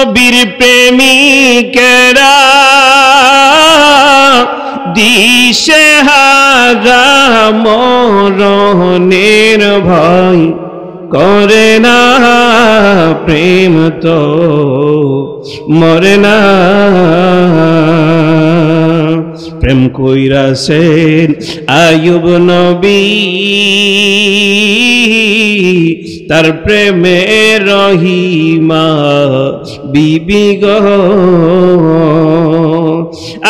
নবীর প্রেমিকেরা দিশে হারা মরণের ভয় করে না, প্রেম তো মরে না। প্রেম কইরাছেন আয়ুব নবী, তার প্রেমে রহিমা বিবি গো।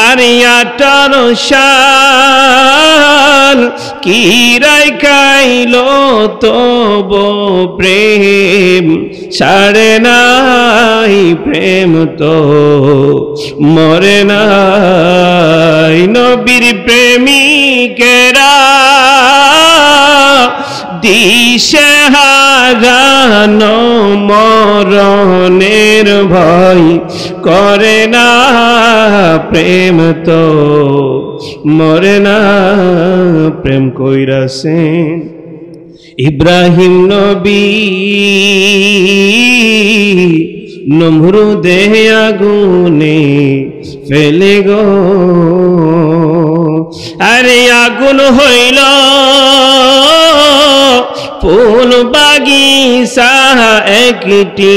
আর 18 সাল কি রাইখাইল তব প্রেম ছাড়ে নাই, প্রেম তো মরে নাই। নবীর প্রেমিকেরা দিশে হারানো মরণের ভয় করে না, প্রেম তো মরে না। প্রেম কইরাছেন ইব্রাহিম নবী, নমরুদে আগুনে ফেলে গো। আরে আগুন হইল ফুল বাগিচা, একটি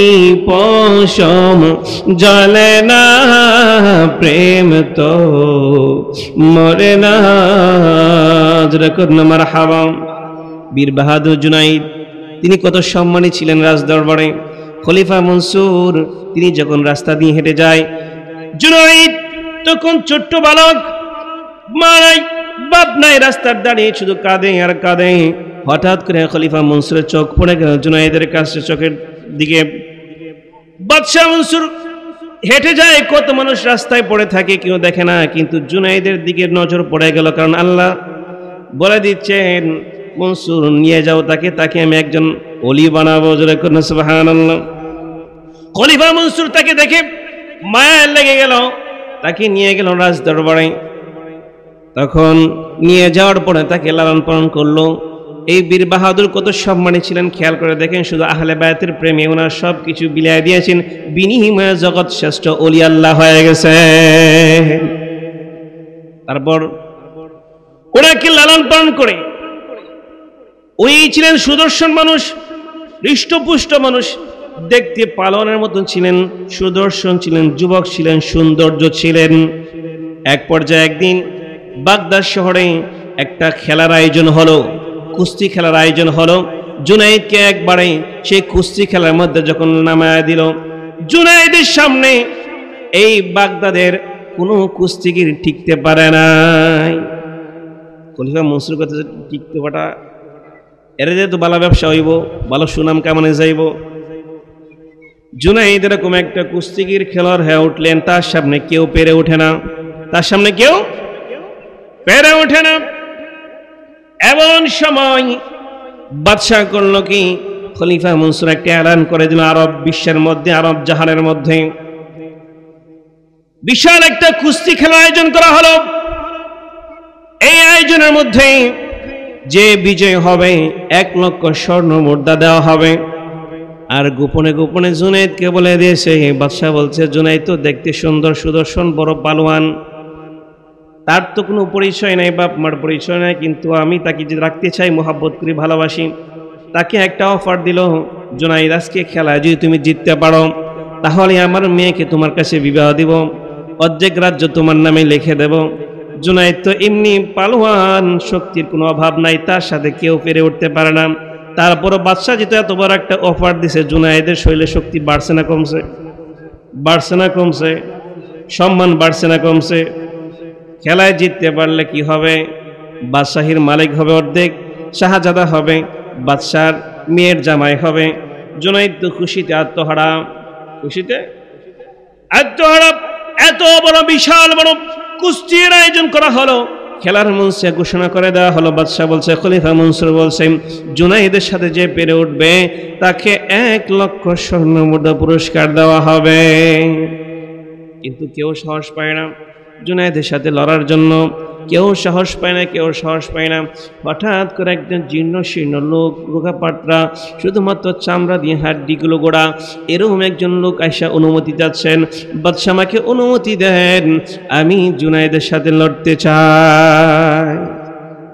পশম জ্বলে না, প্রেম তো মরে না। মারহাবা। বীর বাহাদুর জুনাইদ তিনি কত সম্মানী ছিলেন রাজদরবারে। খলিফা মনসুর তিনি যখন রাস্তা দিয়ে হেঁটে যায়, জুনাইদ তখন ছোট্ট বালক, মারাই বাপ নাই, রাস্তার দাঁড়িয়ে শুধু কাঁদে আর কাঁদে। হঠাৎ করে খলিফা মনসুরের চোখ পড়ে গেল জুনাইদের কাছে, চোখের দিকে। বাদশাহ মনসুর হেঁটে যায়, কত মানুষ রাস্তায় পড়ে থাকে, কেউ দেখে না, কিন্তু জুনাইদের দিকে নজর পড়ে গেল। কারণ আল্লাহ বলে দিচ্ছেন, মনসুর নিয়ে যাও তাকে, তাকে আমি একজন ওলি বানাবো। জোরে করুন সুবহানাল্লাহ। খলিফা মনসুর তাকে দেখে মায়া লেগে গেল, তাকে নিয়ে গেল রাজ দরবারে। তখন নিয়ে যাওয়ার পরে তাকে লালন পালন করলো। এই বীর বাহাদুর কত সম্মানী ছিলেন খেয়াল করে দেখেন। শুধু আহলে বায়াতের প্রেমে ওনার সব কিছু বিলিয়ে দিয়েছেন, বিনিময়ে জগৎ শ্রেষ্ঠ ওলি আল্লাহ হয়ে গেছে। তারপর ওনাকে লালন পালন করে, ওই ছিলেন সুদর্শন মানুষ, হৃষ্টপুষ্ট মানুষ, দেখতে পালনের মতন ছিলেন, সুদর্শন ছিলেন, যুবক ছিলেন, সৌন্দর্য ছিলেন। এক পর্যায়ে একদিন বাগদাদ শহরে একটা খেলার আয়োজন হলো, কুস্তি খেলার আয়োজন হলো। জুনাইদকে একবারে সেই কুস্তি খেলার মধ্যে যখন নামায়া দিল, জুনাইদের সামনে এই বাগদাদের কোনো কুস্তিগির টিকতে পারে নাই। খলিফা মনসুর কথা টিকতে পাটা এর যেহেতু ভালো ব্যবসা হইব, ভালো সুনাম কামানে যাইব। জুনাইদ এরকম একটা কুস্তিগির খেলোয়াড় হয়ে উঠলেন, তার সামনে কেউ পেরে ওঠে না, তার সামনে কেউ পেরে ওঠে না। এমন সময় বাদশাহ করলো কি, খলিফা মনসুর একটা এলান করে দিল আরব বিশ্বের মধ্যে, আরব জাহানের মধ্যে বিশাল একটা কুস্তি খেলার আয়োজন করা হলো। এই আয়োজনের মধ্যে যে বিজয় হবে 1 লক্ষ স্বর্ণ মুদ্রা দেওয়া হবে। আর গোপনে গোপনে জুনাইদকে বলে দিয়েছে, বাদশাহ বলছে জুনাইদ তো দেখতে সুন্দর, সুদর্শন, বড় পালোয়ান, তার তো কোনো পরিচয় নাই, বাপ মার পরিচয় নাই, কিন্তু আমি তাকে যদি রাখতে চাই, মোহাব্বত করি, ভালোবাসি। তাকে একটা অফার দিল, জুনাইদ আজকে খেলায় যদি তুমি জিততে পারো, তাহলে আমার মেয়েকে তোমার কাছে বিবাহ দিব, অর্ধেক রাজ্য তোমার নামে লিখে দেব। জুনাইদ তো এমনি পালোয়ান, শক্তির কোনো অভাব নাই, তার সাথে কেউ পেরে উঠতে পারে না। তারপরও বাদশাহ যেহেতু এত বড় একটা অফার দিছে, জুনাইদের শরীরে শক্তি বাড়ছে না কমছে? বাড়ছে না কমছে? সম্মান বাড়ছে না কমছে? খেলায় জিততে পারলে কি হবে? বাদশাহীর মালিক হবে অর্ধেক, শাহজাদা হবে, বাদশার মেয়ের জামাই হবে। জুনাইদ তো খুশিতে আত্মহারা, খুশিতে আত্মহারা। এত বড় বিশাল বড় কুস্তির আয়োজন করা হলো, খেলার মঞ্চে ঘোষণা করে দেওয়া হলো। বাদশাহ বলছে, খলিফা মনসুর বলছে, জুনাইদের সাথে যে পেরে উঠবে তাকে 1 লক্ষ স্বর্ণ মুদ্রা পুরস্কার দেওয়া হবে। কিন্তু কেউ সাহস পায় না। জুনায়েদের সাথে লড়ার জন্য। কেউ সাহস পায় না, কেউ সাহস পায় না। হঠাৎ করে একজন জীর্ণ শীর্ণ লোক, রোগাপাটরা, শুধুমাত্র চামড়া দিয়ে হাড্ডিগুলো গোড়া, এরকম একজন লোক আয়সা অনুমতি যাচ্ছেন, বাদশাহ আমাকে অনুমতি দেন, আমি জুনায়েদের সাথে লড়তে চাই।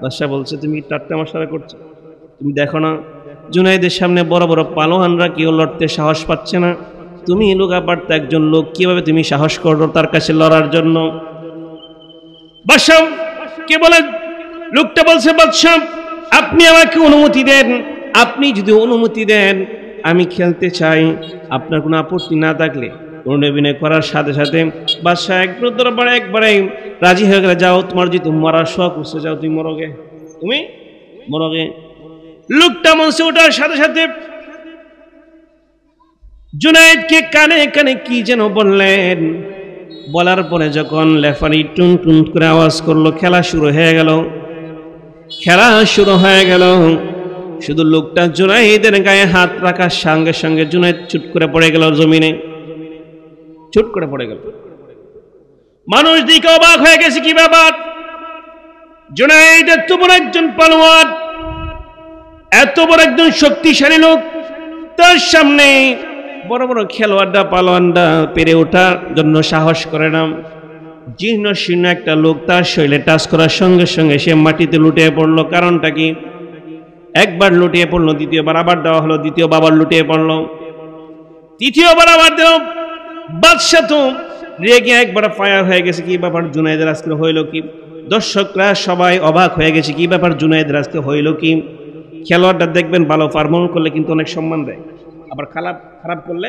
বাদশাহ বলছে, তুমি ঠাট্টা মশারা করছো? তুমি দেখো না জুনায়েদের সামনে বড় বড় পালোয়ানরা কেউ লড়তে সাহস পাচ্ছে না, তুমি রোগাপাট্টা একজন লোক, কিভাবে তুমি সাহস করো তার কাছে লড়ার জন্য? বাদশাহ কে বলে? লোকটা বলছে, বাদশাহ আপনি আমাকে অনুমতি দেন, আপনি যদি অনুমতি দেন আমি খেলতে চাই, আপনার কোনো আপত্তি না থাকলে। অনুনয় করার সাথে সাথে বাদশাহ একবারে রাজি হয়ে গেলে, যাও তোমার যদি মরার শখ হচ্ছে, যাও তুমি মরোগে, তুমি মরোগে। লোকটা মঞ্চে ওঠার সাথে সাথে জুনায়েদকে কানে কানে কি যেন বললেন, বলার পরে যখন লেফারি টুন টুন করে আওয়াজ করলো, খেলা শুরু হয়ে গেল। খেলা শুরু হয়ে গেল। শুধু লোকটা জুনায়েদের গায়ে হাত রাখার সঙ্গে সঙ্গে জুনায়েদ চুট করে পড়ে গেল জমিনে, চুট করে পড়ে গেল। মানুষ দিকে অবাক হয়ে গেছে, কি ব্যাপার? জুনায়েদ এত বড় একজন পালোয়ান, এত বড় একজন শক্তিশালী লোক, তার সামনে বড় বড় খেলোয়াড়রা পালোয়ানরা পেরে ওঠার জন্য সাহস করে না। জীর্ণ শীর্ণ একটা লোক, তার শরীরে টাচ করার সঙ্গে সঙ্গে সে মাটিতে লুটিয়ে পড়লো। কারণটা কি? একবার লুটিয়ে পড়লো, দ্বিতীয়বার আবার দেওয়া হলো, দ্বিতীয়বার আবার লুটিয়ে পড়লো, তৃতীয়বার আবার দেওয়া। বাদশাহ তো রেগে একবার ফায়ার হয়ে গেছে, কি ব্যাপার জুনায়েদের আজকে হইল কি? দর্শকরা সবাই অবাক হয়ে গেছে, কি ব্যাপার জুনায়েদের আজকে হইল কি? খেলোয়াড়টা দেখবেন ভালো পারফর্ম করলে কিন্তু অনেক সম্মান দেয়, আবার খারাপ করলে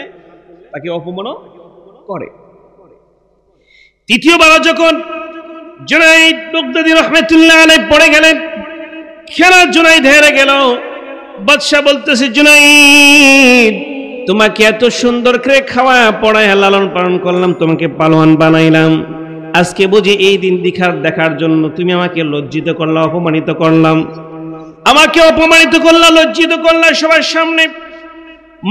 তাকে অপমানও করে। তৃতীয়বার যখন জুনায়েদ বাগদাদী রাহমাতুল্লাহ আলাইহি পড়ে গেলেন, খেলা জুনায়েদ হেরে গেল। বাদশাহ বলতেছে, জুনায়েদ তোমাকে এত সুন্দর করে খাওয়া পড়ায় লালন পালন করলাম, তোমাকে পালোয়ান বানাইলাম, আজকে বুঝি এই দিন দেখার জন্য তুমি আমাকে লজ্জিত করলা, অপমানিত করলাম, আমাকে অপমানিত করলা, লজ্জিত করলা সবার সামনে।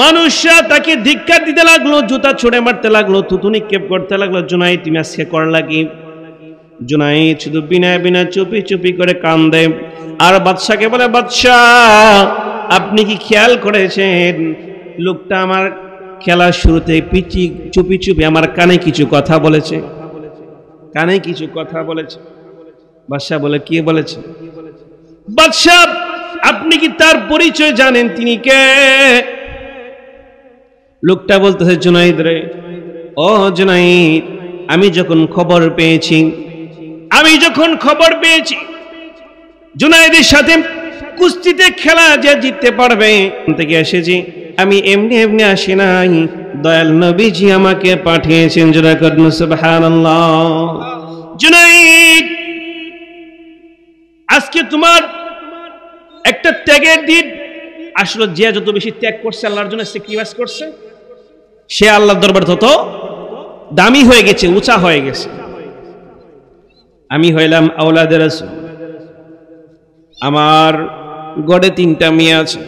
মানুষরা তাকে ধিক্কার দিতে লাগলো, জুতা ছুঁড়ে মারতে লাগলো, থুতু নিক্ষেপ করতে লাগলো। জুনায়েদ তুমি আজকে করলা কি? জুনায়েদ শুধু বিনা বিনা চুপি চুপি করে কান্দে আর বাদশাকে বলে, বাদশাহ আপনি কি খেয়াল করেছেন লোকটা আমার খেলার শুরুতে চুপি চুপি আমার কানে কিছু কথা বলেছে, কানে কিছু কথা বলেছে। বাদশাহ বলে, কি বলেছে? বাদশাহ আপনি কি তার পরিচয় জানেন, তিনি কে? লোকটা বলতেছে, জুনায়েদ রে, ও জুনায়েদ আমি যখন খবর পেয়েছি জুনায়েদের সাথে কুস্তিতে খেলা যে জিততে পারবে থেকে এসেছি, আমি এমনি এমনি আসি নাই, দয়াল নবীজি আমাকে পাঠিয়েছেন। সুবহানাল্লাহ। জুনায়েদ আজকে তোমার একটা ত্যাগের দিন আসলে, যে যত বেশি ত্যাগ করছে আল্লাহর জন্য, স্যাক্রিফাইস করছে, সে আল্লাহর দরবার তত দামি হয়ে গেছে, উঁচা হয়ে গেছে। আমি হইলাম আওলাদে রাসূল, আমার গড়ে 3টা মেয়ে আছে,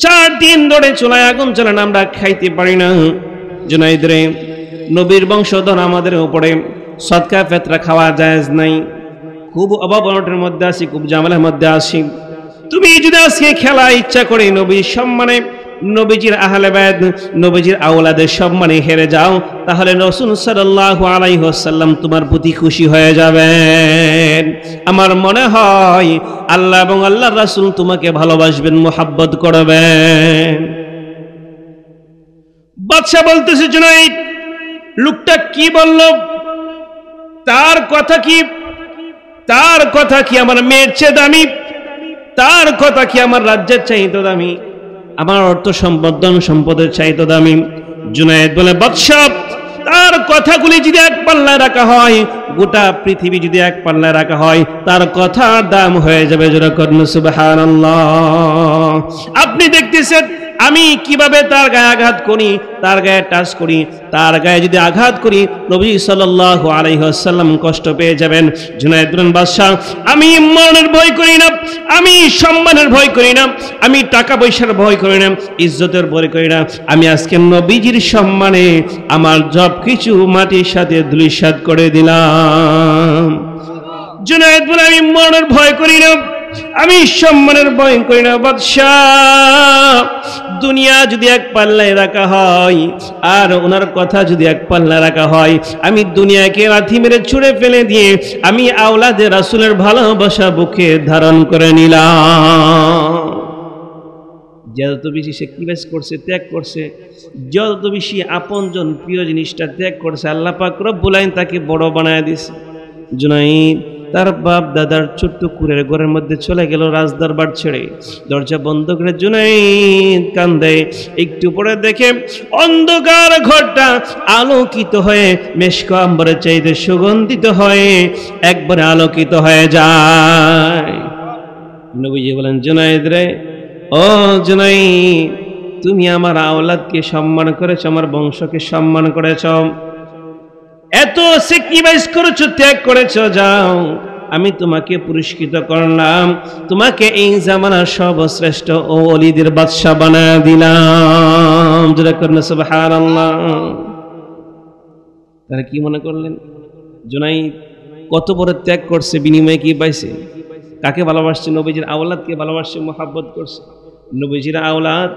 4 দিন ধরে চুলায় আগুন জ্বালানো আমরা খাইতে পারি না। জুনায়েদ রে, নবীর বংশধর আমাদের উপরে সদকা ফেতরা খাওয়া জায়েজ নাই, খুব অভাব অনটনের মধ্যে আছি, খুব ঝামেলার মধ্যে আছি। তুমি যদি আজকে খেলা ইচ্ছা করে নবীর সম্মানে, নবীজির আহলে বায়ত, নবীজির আওলাদের সম্মানে হেরে যাও, তাহলে রাসূল সাল্লাল্লাহু আলাইহি ওয়াসাল্লাম তোমার প্রতি খুশি হয়ে যাবেন। আমার মনে হয় আল্লাহ এবং আল্লাহর রাসূল তোমাকে ভালোবাসবেন, মুহাব্বত করবেন। বাদশা বলতেছে, জুনায়েদ লোকটা কি বলল, তার কথা কি আমার মেয়ের চেয়ে দামি? তার কথা কি আমার রাজ্যের চাইতে দামি? আমার অর্থ সম্পদের চাইতে দামি? জুনায়েদ বলে, বাদশা তার কথাগুলি যদি এক পাল্লায় রাখা হয়, গোটা পৃথিবী যদি এক পাল্লায় রাখা হয়, তার কথার দাম হয়ে যাবে। সুবহানাল্লাহ। আপনি দেখতেছেন আমি কিভাবে তার গায়ে আঘাত করি, তার গায়ে টাচ করি, তার গায়ে যদি আঘাত করি নবী সাল্লাল্লাহু আলাইহি ওয়াসাল্লাম কষ্ট পেয়ে যাবেন। জুনায়েদ বিন বাদশা, আমি মরণের ভয় করি না, আমি সম্মানের ভয় করি না, আমি টাকা পয়সার ভয় করি না, ইজ্জতের ভয় করি না, আমি আজকে নবীজির সম্মানে আমার সব কিছু মাটির সাথে ধূলিসাৎ করে দিলাম। জুনায়েদ বলে, আমি মরণের ভয় করি না, আমি সম্মানের ভয় করি না। বাদশাহ, দুনিয়া যদি এক পাল্লায় রাখা হয় আর ওনার কথা যদি এক পাল্লায় রাখা হয়, আমি দুনিয়াকে লাথি মেরে ছুঁড়ে ফেলে দিয়ে আমি আওলাদে রাসূলের ভালোবাসা বুকে ধারণ করে নিলাম। যত বেশি স্যাক্রিফাইস করছে, ত্যাগ করছে, যত বেশি আপনজন প্রিয় জিনিসটা ত্যাগ করছে, আল্লাহ পাক রব্বুল আলামিন তাকে বড় বানায় দিয়েছে। জুনাইদ তার বাপ দাদার ছোট্ট কুড়ের ঘরের মধ্যে চলে গেল রাজদরবার ছেড়ে, দরজা বন্ধ করে জুনাইদ কান্দে। একটু পরে দেখে অন্ধকার ঘরটা আলোকিত হয়ে মেশক আম্বরের চাইতে সুগন্ধিত হয়ে একবারে আলোকিত হয়ে যায়। নবীজি বলেন, জুনাইদ রে, ও জুনাইদ, তুমি আমার আওলাদকে সম্মান করেছ, আমার বংশকে সম্মান করেছ, এত স্যাক্রিফাইস করেছো, ত্যাগ করেছো, যাও আমি তোমাকে পুরস্কৃত করলাম, তোমাকে এই জামানার সর্বশ্রেষ্ঠ ও ওলিদের বাদশা বানায় দিলাম। যারা করেন সুবহানাল্লাহ। তারা কি মনে করলেন জুনাইদ কত বড় ত্যাগ করছে, বিনিময়ে কি পাইছে? কাকে ভালোবাসছে? নবীজির আওলাদকে ভালোবাসছে, মোহাব্বত করছে। নবীজির আওলাদ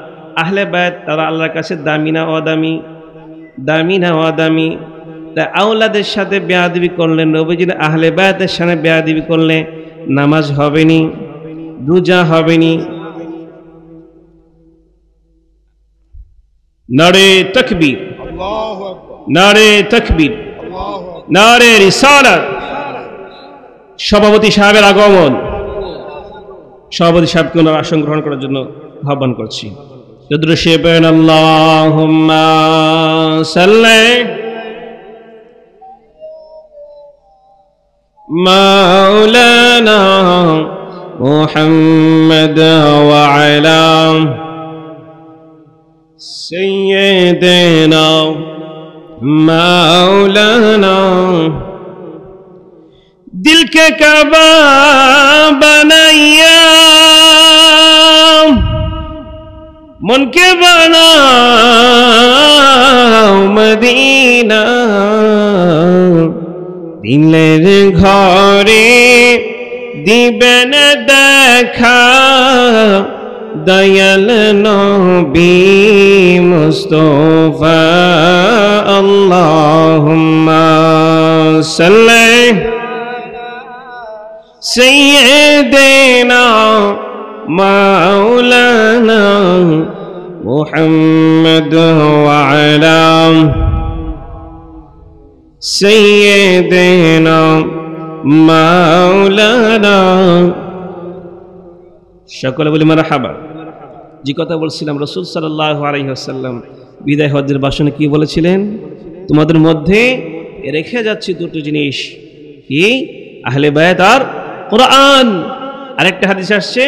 আহলে বায়ত, তারা আল্লাহর কাছে দামি না অদামি? দামি না অদামি? তাই আওলাদের সাথে বেয়াদবি করলে, নবীজির আহলে বায়তের সাথে বেয়াদবি করলে নামাজ হবেনি, রোজা হবেনি। নারে তাকবীর, আল্লাহু আকবার, নারে তাকবীর, আল্লাহু আকবার, নারে রিসালাত। সভাপতি সাহেবের আগমন, সভাপতি সাহেবকে ওনার আসন গ্রহণ করার জন্য আহ্বান করছি। যদৃশিবেন আল্লাহুম্মা সাল্লি মাওলানা মুহাম্মদ ওয়া আলা সাইয়্যিদিনা মাওলানা। दिल के काबा बनाया, मन के बनाओ मदीना, दिलेर घरे दिबेन देखा दयाल नबी मुस्तफा। अल्लाहुम्मा सल्ली सैय्यिदिना मौलाना मुहम्मद व अला सैय्यिदिना मौलाना। সকলে বলি মারহাবা। যে কথা বলছিলাম, রাসূল সাল্লাল্লাহু আলাইহি ওয়াসাল্লাম বিদায় হজ্জের ভাষণে কি বলেছিলেন? তোমাদের মধ্যে রেখে যাচ্ছি দুটো জিনিস, কি? আহলে বায়ত আর কোরআন। আরেকটা হাদিস আসছে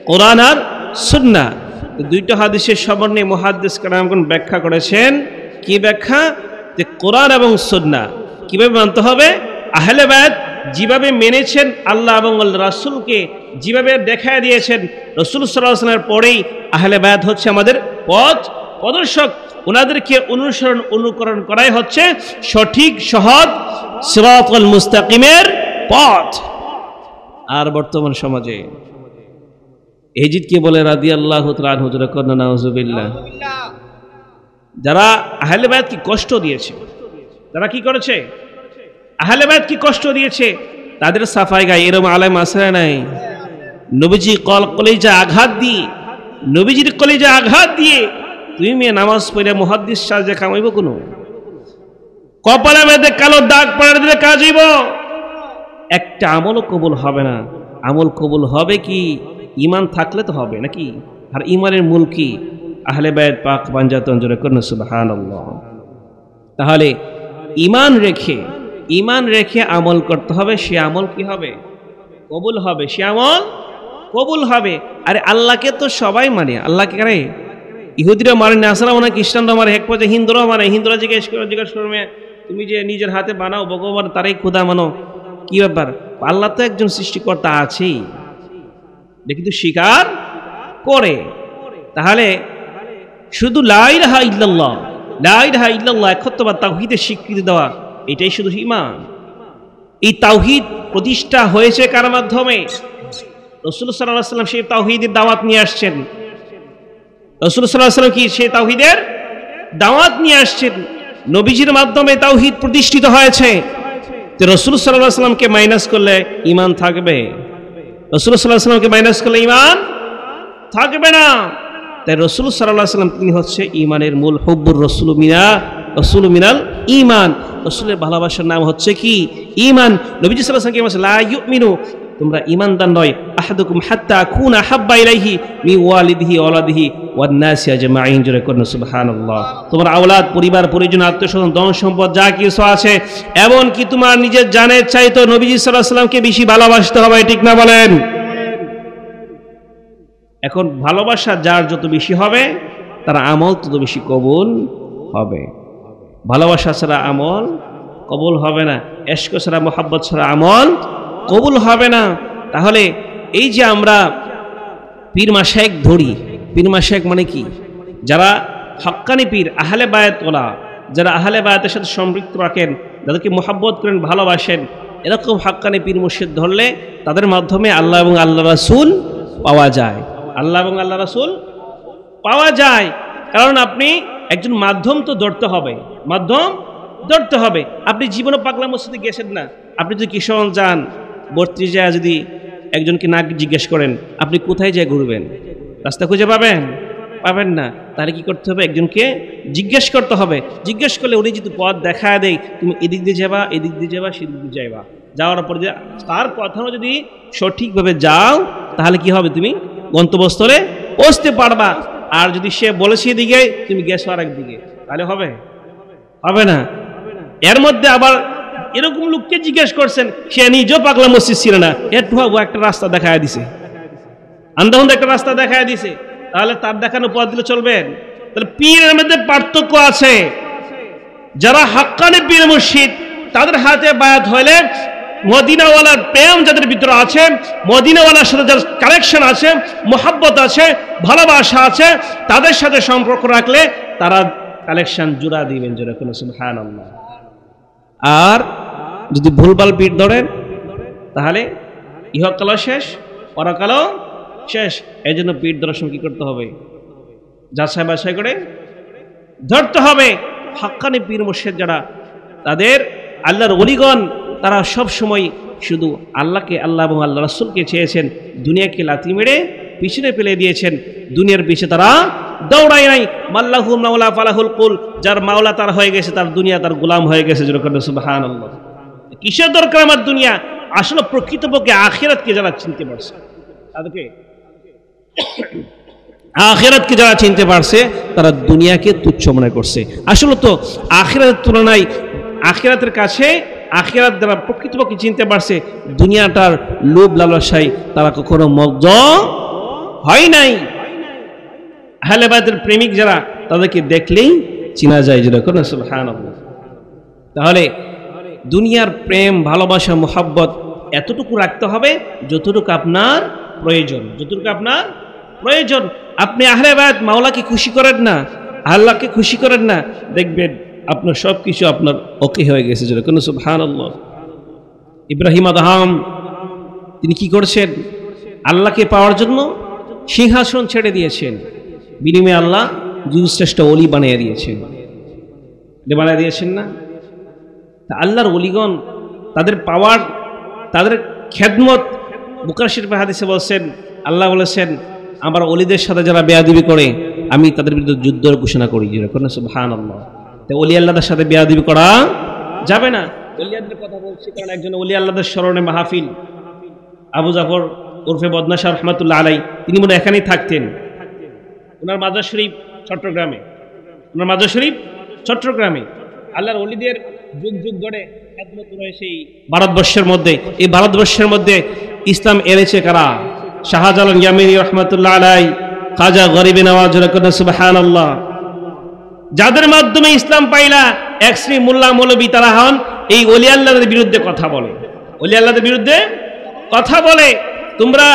কোরআন আর সুন্নাহ। দুইটা হাদিসের সমন্বয়ে মুহাদ্দিস কেরামগণ ব্যাখ্যা করেছেন। কি ব্যাখ্যা? যে কোরআন এবং সুন্নাহ কিভাবে মানতে হবে। আহলে বায়ত যেভাবে মেনেছেন আল্লাহ এবং রাসূলকে, যেভাবে দেখায় দিয়েছেন, রাসূল সাল্লাল্লাহু আলাইহি ওয়াসাল্লামের পরেই আহলে বায়ত হচ্ছে আমাদের পথ প্রদর্শক। ওনাদেরকে অনুসরণ অনুকরণ করাই হচ্ছে সঠিক সহজ সিরাতুল মুস্তাকিমের পথ। আর বর্তমান সমাজে এজিদকে বলে রাদিয়াল্লাহু তাআলা আনহু, যারা নাউজুবিল্লাহ, যারা আহলে বায়তকে কষ্ট দিয়েছে, তারা কি করেছে? আহলে বায়ত কি কষ্ট দিয়েছে, তাদের সাফাই গায়ে এরকম আলেম আছে নাই? নবীজি কলিজা আঘাত দিয়ে, নবীজির কলিজা আঘাত দিয়ে তুমি মেয়ে নামাজ পড়ে মুহাদ্দিস সাজে কামাইব? কোনো কপালে মেয়েদের কালো দাগ পড়ে দিলে কাজ হইব? একটা আমলও কবুল হবে না। আমল কবুল হবে কি? ইমান থাকলে তো হবে নাকি? আর ইমানের মূল কি? আহলে বায়ত পাক পাঞ্জাতন জোরে করুন সুবহানাল্লাহ। তাহলে ইমান রেখে আমল করতে হবে। সে আমল কি হবে? কবুল হবে। সে আমল কবুল হবে। আরে আল্লাহকে তো সবাই মানে, আল্লাহকে ইহুদিরা মানে, নাসারা মানে, খ্রিস্টানরা মানে, এক পর্যায়ে হিন্দুরাও মানে। হিন্দুরা জিজ্ঞেস করবে তুমি যে নিজের হাতে বানাও ভগবান, তারাই খোদা মানো, কি ব্যাপার? আল্লাহ তো একজন সৃষ্টিকর্তা আছেই, এটা কিন্তু স্বীকার করে। তাহলে শুধু লা ইলাহা ইল্লাল্লাহ, লা ইলাহা ইল্লাল্লাহ একত্ববাদ তাওহীদের স্বীকৃতি দেওয়া, এটাই শুধু ঈমান। এই তাওহীদ প্রতিষ্ঠা হয়েছে কার মাধ্যমে? রাসূল সাল্লাল্লাহু আলাইহি ওয়াসাল্লাম সেই তাওহীদের দাওয়াত নিয়ে আসছেন। রাসূল সাল্লাল্লাহু আলাইহি ওয়াসাল্লাম কি সেই তাওহীদের দাওয়াত নিয়ে আসছেন? নবীজির মাধ্যমে তাওহীদ প্রতিষ্ঠিত হয়েছে। তো রাসূল সাল্লাল্লাহু আলাইহি ওয়াসাল্লামকে মাইনাস করলে ঈমান থাকবে? রাসূল সাল্লাল্লাহু আলাইহি ওয়াসাল্লামকে মাইনাস করলে ঈমান থাকবে না। তাই রাসূল সাল্লাল্লাহু আলাইহি ওয়াসাল্লাম তিনি হচ্ছে ঈমানের মূল। হুব্বুর রাসূল মিনাল ঈমান। রাসূলের ভালোবাসার নাম হচ্ছে কি? ঈমান। নবীজি সাল্লাল্লাহু আলাইহি ওয়াসাল্লাম লা ইউমিনু, তোমরা ঈমানদার নয়, আহাদুকুম হাত্তা আকুনা হাব্বা ইলাইহি মিন ওয়ালিদিহি ওয়া ওয়ালাদিহি ওয়ান নাসি আজমাইন। জোরে করুন সুবহানাল্লাহ। তোমার আওলাদ, পরিবার, পরিজন, আত্মীয়স্বজন, ধন সম্পদ যা কিছু আছে, এমনকি তোমার নিজের জানের চাইতে নবীজি সাল্লাল্লাহু আলাইহি ওয়াসাল্লামকে বেশি ভালোবাসতে হবে, ঠিক না বলেন? এখন ভালোবাসা যার যত বেশি হবে তার আমল তত বেশি কবুল হবে। ভালোবাসা ছাড়া আমল কবুল হবে না, ইশক ছাড়া, মুহাব্বত ছাড়া আমল কবুল হবে না। তাহলে এই যে আমরা পীর মাশায়েখ ধরি, পীর মাশায়েখ মানে কি? যারা হক্কানি পীর, আহলে বায়াত ওলা, যারা আহলে বায়াতের সাথে সম্পৃক্ত রাখেন, যাদেরকে মুহাব্বত করেন, ভালোবাসেন, এরকম হক্কানি পীর মুর্শিদ ধরলে তাদের মাধ্যমে আল্লাহ এবং আল্লাহ রাসূল পাওয়া যায়। আল্লাহ এবং আল্লাহ রাসূল পাওয়া যায়। কারণ আপনি একজন মাধ্যম তো ধরতে হবে, মাধ্যম ধরতে হবে। আপনি জীবনে পাগলা মসজিদে গেছেন না, আপনি যদি কিশোরগঞ্জ যান, 32 যায় যদি একজনকে না জিজ্ঞেস করেন আপনি কোথায় যায় ঘুরবেন, রাস্তা খুঁজে পাবেন? পাবেন না। তাহলে কি করতে হবে? একজনকে জিজ্ঞেস করতে হবে। জিজ্ঞেস করলে উনি যদি পথ দেখায় দেয়, তুমি এদিক দিয়ে যাবা, এদিক দিয়ে যাবা, সেদিক দিয়ে যাইবা, যাওয়ার পর যে তার কথাও যদি সঠিকভাবে যাও তাহলে কি হবে? তুমি গন্তব্যস্থলে পৌঁছতে পারবা। আর যদি সে বলেছে এদিকে, তুমি গেছো আর একদিকে, তাহলে হবে? হবে না। এর মধ্যে আবার এরকম লোককে জিজ্ঞেস করছেন, সে নিজেও পাগলা মসজিদ ছিল না, একটু একটা রাস্তা দেখায় দিছে, আন্দাহুন্দা একটা রাস্তা দেখায় দিছে, তাহলে তার দেখানো পথ দিলে চলবেন? তাহলে পীরের মধ্যে পার্থক্য আছে। যারা হাক্কানি পীর মুর্শিদ, তাদের হাতে বায়াত হইলে মদিনাওয়ালার প্রেম যাদের ভিতরে আছে, মদিনাওয়ালার সাথে যার কানেকশন আছে, মোহাব্বত আছে, ভালোবাসা আছে, তাদের সাথে সম্পর্ক রাখলে তারা কালেকশন জোড়া দিবেন। জোড়া কোনো সুবহানাল্লাহ। আর যদি ভুলভাল পীর ধরেন তাহলে ইহকালও শেষ, পরকালও শেষ। এই জন্য পীর ধরার সময় কি করতে হবে? যাচাই বাছাই করে ধরতে হবে। হাক্কানি পীর মুর্শিদ যারা, তাদের আল্লাহর ওলিগণ, তারা সব সময় শুধু আল্লাহকে, আল্লাহ এবং আল্লাহ রাসূলকে চেয়েছেন, দুনিয়াকে লাথি মেরে পিছনে ফেলে দিয়েছেন। দুনিয়ার পিছে তারা দৌড়ায় নাই। মাল্লাহু মাওলা ফালাহুল কুল, যার মাওলা তার হয়ে গেছে, তার দুনিয়া তার গোলাম হয়ে গেছে। যেরকম সুবহানাল্লাহ। কিসের দরকার আমার দুনিয়া? আসলে প্রকৃতপক্ষে আখিরাতকে যারা চিনতে পারছে, তাদেরকে আখিরাতকে যারা চিনতে পারছে, তারা দুনিয়াকে তুচ্ছ মনে করছে। আসলে তো আখিরাতের তুলনায়, আখিরাতের কাছে, আখিরাত যারা প্রকৃতপক্ষে চিনতে পারছে, দুনিয়াটার লোভ লালসায় তারা কখনো মগ্ন হয় নাই। আহলে বায়াতের প্রেমিক যারা, তাদেরকে দেখলেই চিনা যায়। যেরকম সুবহানাল্লাহ। তাহলে দুনিয়ার প্রেম, ভালোবাসা, মোহাব্বত এতটুকু রাখতে হবে যতটুকু আপনার প্রয়োজন, যতটুকু আপনার প্রয়োজন। আপনি আহলে বায়াত মাওলাকে খুশি করেন না, আল্লাহকে খুশি করেন না, দেখবেন আপনার সব কিছু আপনার ওকে হয়ে গেছে। যেরকম সুবহানাল্লাহ। ইব্রাহিম আদহাম তিনি কি করছেন? আল্লাহকে পাওয়ার জন্য সিংহাসন ছেড়ে দিয়েছেন, বিনিময়ে আল্লাহ যুগশ্রেষ্ঠ ওলি বানিয়ে দিয়েছেন। বানিয়ে দিয়েছেন না? তা আল্লাহর ওলিগণ, তাদের পাওয়ার, তাদের খেদমত, বুখারী শরীফের হাদিসে বলছেন, আল্লাহ বলেছেন, আমার ওলিদের সাথে যারা বেয়াদবি করে আমি তাদের বিরুদ্ধে যুদ্ধের ঘোষণা করি। যেরকম সুবহানাল্লাহ। তো ওলি আল্লাহদের সাথে বেয়াদবি করা যাবে না। ওলিয়াদের কথা বলছি কারণ একজন ওলি আল্লাহদের স্মরণে মাহফিল, আবু জাফর ওরফে বদনা শাহ রহমাতুল্লাহ আলাই, তিনি মনে এখানেই থাকতেন। ওনার মাজার শরীফ চট্টগ্রামে, ওনার মাজার শরীফ চট্টগ্রামে। আল্লাহর ওলিদের যুগ যুগ ধরে খেদমত রয়েছে এই ভারতবর্ষের মধ্যে। এই ভারতবর্ষের মধ্যে ইসলাম এনেছে কারা? শাহজালাল ইয়ামানি রহমাতুল্লাহ আলাই, খাজা গরিবে নওয়াজ সুবহানাল্লাহ। যাদের মাধ্যমে ইসলাম পাইলা এক শ্রী মোল্লা মৌলবী, তারা হন এই ওলি আল্লাহদের বিরুদ্ধে কথা বলে, ওলি আল্লাহদের বিরুদ্ধে কথা বলে। তোমরা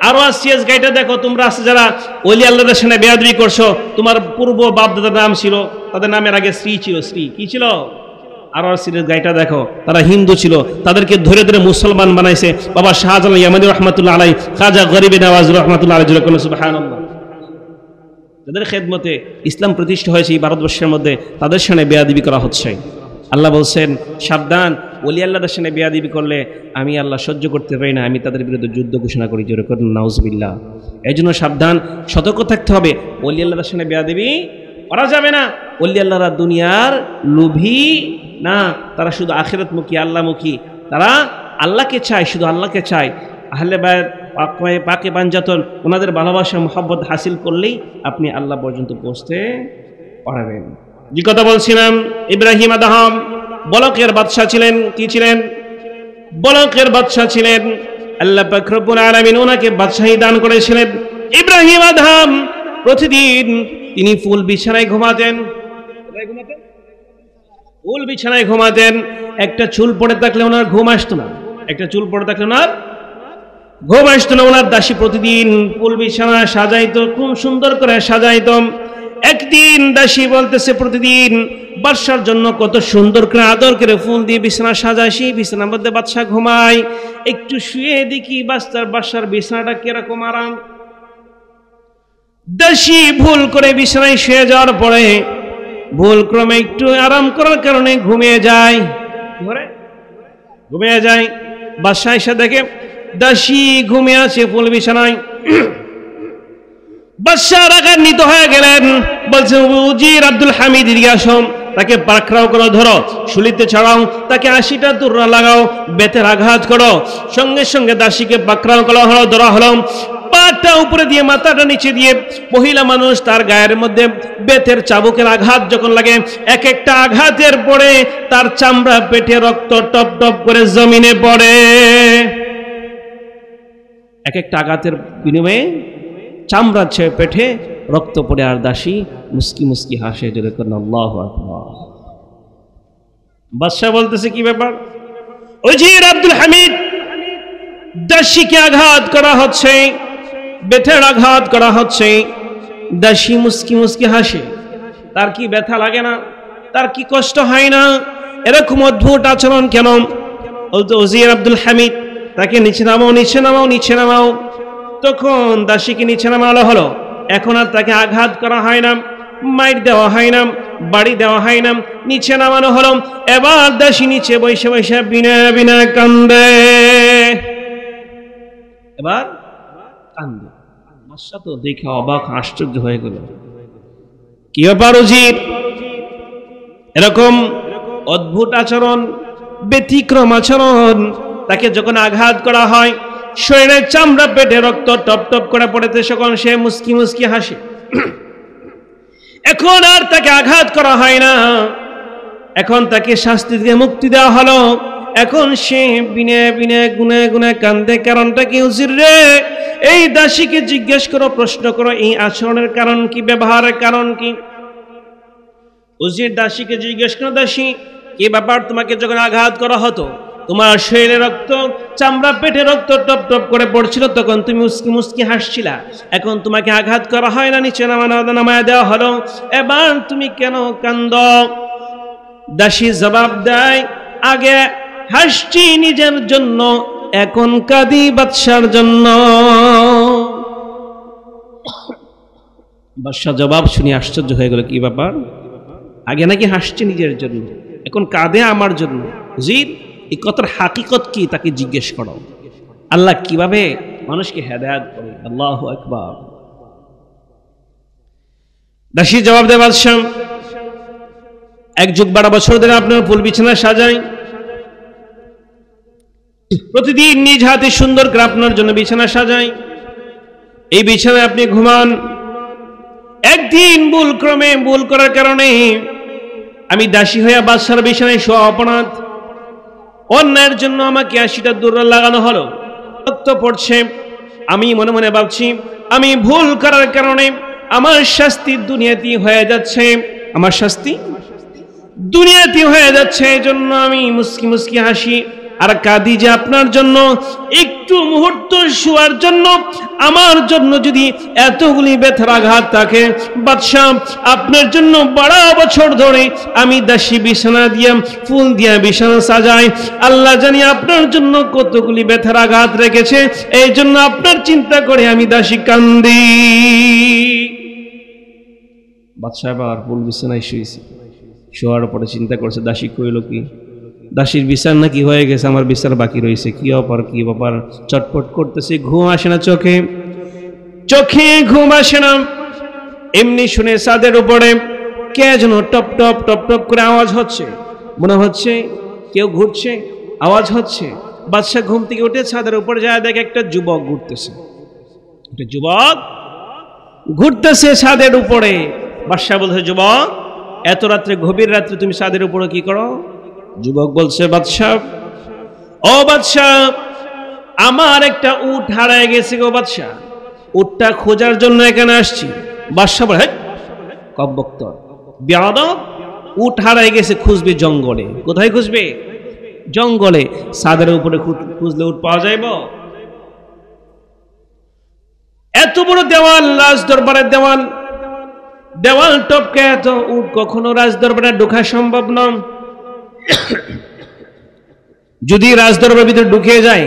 আরো সিএস গাইটা দেখো, তোমরা আছে যারা ওলি আল্লাহদের সামনে বেয়াদবি করছো, তোমার পূর্ব বাপ দাদার নাম ছিল, তাদের নামের আগে শ্রী ছিল, শ্রী কি ছিল? আরো সিরিয়াস গাইটা দেখো, তারা হিন্দু ছিল, তাদেরকে ধরে ধরে মুসলমান বানাইছে বাবা শাহজালাল ইয়ামানি রহমাতুল্লাহ আলাইহি, খাজা গরিবে নওয়াজ রহমাতুল্লাহ আলাইহি সুবহানাল্লাহ। যাদের খেদমতে ইসলাম প্রতিষ্ঠা হয়েছে এই ভারতবর্ষের মধ্যে, তাদের সামনে বেয়াদবি করা হচ্ছে। আল্লাহ বলছেন সাবধান, ওলি আল্লাহদের সামনে বেয়াদবি করলে আমি আল্লাহ সহ্য করতে পারি না, আমি তাদের বিরুদ্ধে যুদ্ধ ঘোষণা করি, জোরে করুন নাউজুবিল্লাহ। এই জন্য সাবধান, সতর্ক থাকতে হবে। ওলি আল্লাহদের সামনে বেয়াদবি করা যাবে না। ওলি আল্লাহরা দুনিয়ার লোভী না, তারা শুধু আখিরাতমুখী, আল্লাহমুখী। তারা আল্লাহকে চায়, শুধু আল্লাহকে চায়। আহলে বায়াত পাকে পাঞ্জাতন, ওনাদের ভালোবাসা মোহাব্বত হাসিল করলেই আপনি আল্লাহ পর্যন্ত পৌঁছতে পারবেন। যে কথা বলছিলাম, ইব্রাহিম আদম বলকের বাদশা ছিলেন। কি ছিলেন? বলকের বাদশা ছিলেন। আল্লাহ পাক রব্বুল আলামিন ওনাকে বাদশাহী দান করেছিলেন। ইব্রাহিম আদম প্রতিদিন তিনি ফুল বিছানায় ঘুমাতেন, ফুল বিছানায় ঘুমাতেন। একটা চুল পড়ে থাকলে ওনার ঘুম আসতো না, একটা চুল পড়ে থাকলে ওনার ঘুম আসতো না। ওনার দাসী প্রতিদিন ফুল বিছানা সাজাইতো, খুব সুন্দর করে সাজাইতো। একদিন দাসী বলতেছে, প্রতিদিন বাদশার জন্য কত সুন্দর করে আদর করে ফুল দিয়ে বিছানা সাজায়, সেই বিছানার মধ্যে বাদশা ঘুমায়। একটু শুয়ে দেখি বাদশার বিছানাটা কিরকম আরাম। দাসী ভুল করে বিছানায় শুয়ে যাওয়ার পরে ভুল ক্রমে একটু আরাম করার কারণে ঘুমিয়ে যায়, ঘুমিয়ে যায়। বাদশা এসে দেখে দাসী ঘুমিয়ে আছে ফুল বিছানায়। বাদশা রাগান্বিত হয়ে গেলেন, বলছেন উজির আব্দুল হামিদ এদিকে আসো, তাকে পাকড়াও করো, ধরো, শুলিতে ছাড়াও, তাকে 80টা তুররা লাগাও, বেতের আঘাত করো। সঙ্গে সঙ্গে দাসীকে পাকড়াও করা হলো, ধরা হলো। পাটা উপরে দিয়ে মাথাটা নিচে দিয়ে, মহিলা মানুষ, তার গায়ের মধ্যে বেতের চাবুকের আঘাত যখন লাগে, এক একটা আঘাতের পরে তার চামড়া পেটে রক্ত টপ টপ করে জমিনে পড়ে। এক একটা আঘাতের বিনিময়ে চামড়া ছেড়ে পেটে রক্ত পড়ে, আর দাসী মুস্কি মুস্কি হাসে, জোরে করেন আল্লাহু আকবার। বাদশা বলতেছে কি ব্যাপার? উজির আব্দুল হামিদ, দাসীকে আঘাত করা হচ্ছে, বেতের আঘাত করা হচ্ছে। দাসী মুস্কি মুস্কি হাসে। তার কি ব্যথা লাগে না? তার কি কষ্ট হয় না? এরকম অদ্ভুত আচরণ কেন? বলতো উজির আব্দুল হামিদ, তাকে নিচে নামাও, নিচে নামাও, নিচে নামাও। তখন দাসীকে নিচে নামানো হলো। এখন আর তাকে আঘাত করা হয় না, মাইর দেওয়া হয় না, বাড়ি দেওয়া হয় না, নিচে নামানো হলো। এবার দাসী নিচে বসে বসে বিনা বিনা কান্দে, এবার কান্দে। বাদশা তো দেখে অবাক, আশ্চর্য হয়ে গেল, কি ব্যাপার উজির? এরকম অদ্ভুত আচরণ, ব্যতিক্রম আচরণ। তাকে যখন আঘাত করা হয়, শরীরের চামড়া পেটে রক্ত টপ টপ করে পড়েছে, সকল সে মুস্কি মুস্কি হাসে। এখন আর তাকে আঘাত করা হয় না, এখন তাকে শাস্তি দিয়ে মুক্তি দেওয়া হলো। এখন সে বিনে বিনে গুনে গুনে কান্দে। কারণটা কি হুজুর রে? এই দাসীকে জিজ্ঞেস করো, প্রশ্ন করো, এই আচরণের কারণ কি, ব্যবহারের কারণ কি? হুজুর দাসীকে জিজ্ঞেস করো, দাসী কি ব্যাপার? তোমাকে যখন আঘাত করা হতো, তোমার শরীরে রক্ত, চামড়া পেটে রক্ত টপ টপ করে পড়ছিল, তখন তুমি মুস্কি মুস্কি হাসছিলা। এখন তোমাকে আঘাত করা হয় না, নিচে নামায় দেওয়া হলো, এবার তুমি কেন কান্দ? দাসী জবাব দেয়, আগে হাসছি নিজের জন্য, এখন কাঁদি বাদশার জন্য। বাদশা জবাব শুনে আশ্চর্য হয়ে গেল, কি ব্যাপার? আগে নাকি হাসছে নিজের জন্য, এখন কাঁদে আমার জন্য। জিদ, এই কথার হাকিকত কি তাকে জিজ্ঞেস করো। আল্লাহ কিভাবে মানুষকে হেদায়েত করে। আল্লাহু আকবার। দাসী জবাব দেয়, বাদশা 1+12 বছর ধরে আপনার ফুল বিছানা সাজাই, প্রতিদিন নিজ হাতে সুন্দর করে আপনার জন্য বিছানা সাজাই, এই বিছানায় আপনি ঘুমান। একদিন ভুল ক্রমে, ভুল করার কারণে আমি দাসী হয়ে বাদশার বিছানায় শোয়া অপরাধ, অন্যায়ের জন্য আমাকে 80টা দৌড় লাগানো হলো, রক্ত পড়ছে। আমি মনে মনে ভাবছি, আমি ভুল করার কারণে আমার শাস্তি দুনিয়াতেই হয়ে যাচ্ছে, আমার শাস্তি দুনিয়াতেই হয়ে যাচ্ছে, এই জন্য আমি মুস্কি মুস্কি হাসি আর কাঁদি যে আপনার জন্য একটু মুহূর্ত শোয়ার জন্য আমার জন্য যদি এতগুলি ব্যথার আঘাত থাকে, বাদশাহ আপনার জন্য 12 বছর ধরে আমি দাসী বিছানা দিয়া ফুল দিয়া বিছানা সাজাই, আল্লাহ জানি আপনার জন্য কতগুলি ব্যথার আঘাত রেখেছে, এই জন্য আপনার চিন্তা করে আমি দাসী কান্দি। বাদশাহ আবার ফুল বিছানায় শুয়েছে, শোয়ার পরে চিন্তা করছে দাসী কইল কি, দাসীর বিচার নাকি হয়ে গেছে, আমার বিচার বাকি রয়েছে, কি ব্যাপার চটপট করতেছে, ঘুম আসে না চোখে, চোখে ঘুম আসে না। এমনি শুনে ছাদের উপরে কে যেন টপ টপ টপ টপ করে আওয়াজ হচ্ছে, মনে হচ্ছে কেউ ঘুরছে, আওয়াজ হচ্ছে। বাদশা ঘুম থেকে উঠে ছাদের উপরে যায়, দেখে একটা যুবক ঘুরতেছে, একটা যুবক ঘুরতেছে ছাদের উপরে। বাদশা বলছে, যুবক এত রাত্রে, গভীর রাত্রে তুমি ছাদের উপরে কি করো? যুবক বলছে, বাদশা, ও বাদশা, আমার একটা উট হারায় গেছে গো বাদশা, উটটা খোঁজার জন্য এখানে আসছি। বাদশা বলে, কব্বক্তর বেয়াদব, উট হারায় গেছে, খুঁজবে জঙ্গলে। কোথায় খুঁজবে? জঙ্গলে। ছাদের উপরে খুঁজলে উট পাওয়া যাইব? এত বড় দেওয়াল, রাজ দরবারের দেওয়াল, দেওয়াল টপকে এত উট কখনো রাজ দরবারে ঢোকা সম্ভব নয়। যদি রাজদরবারের ভিতরে ঢুকে যায়,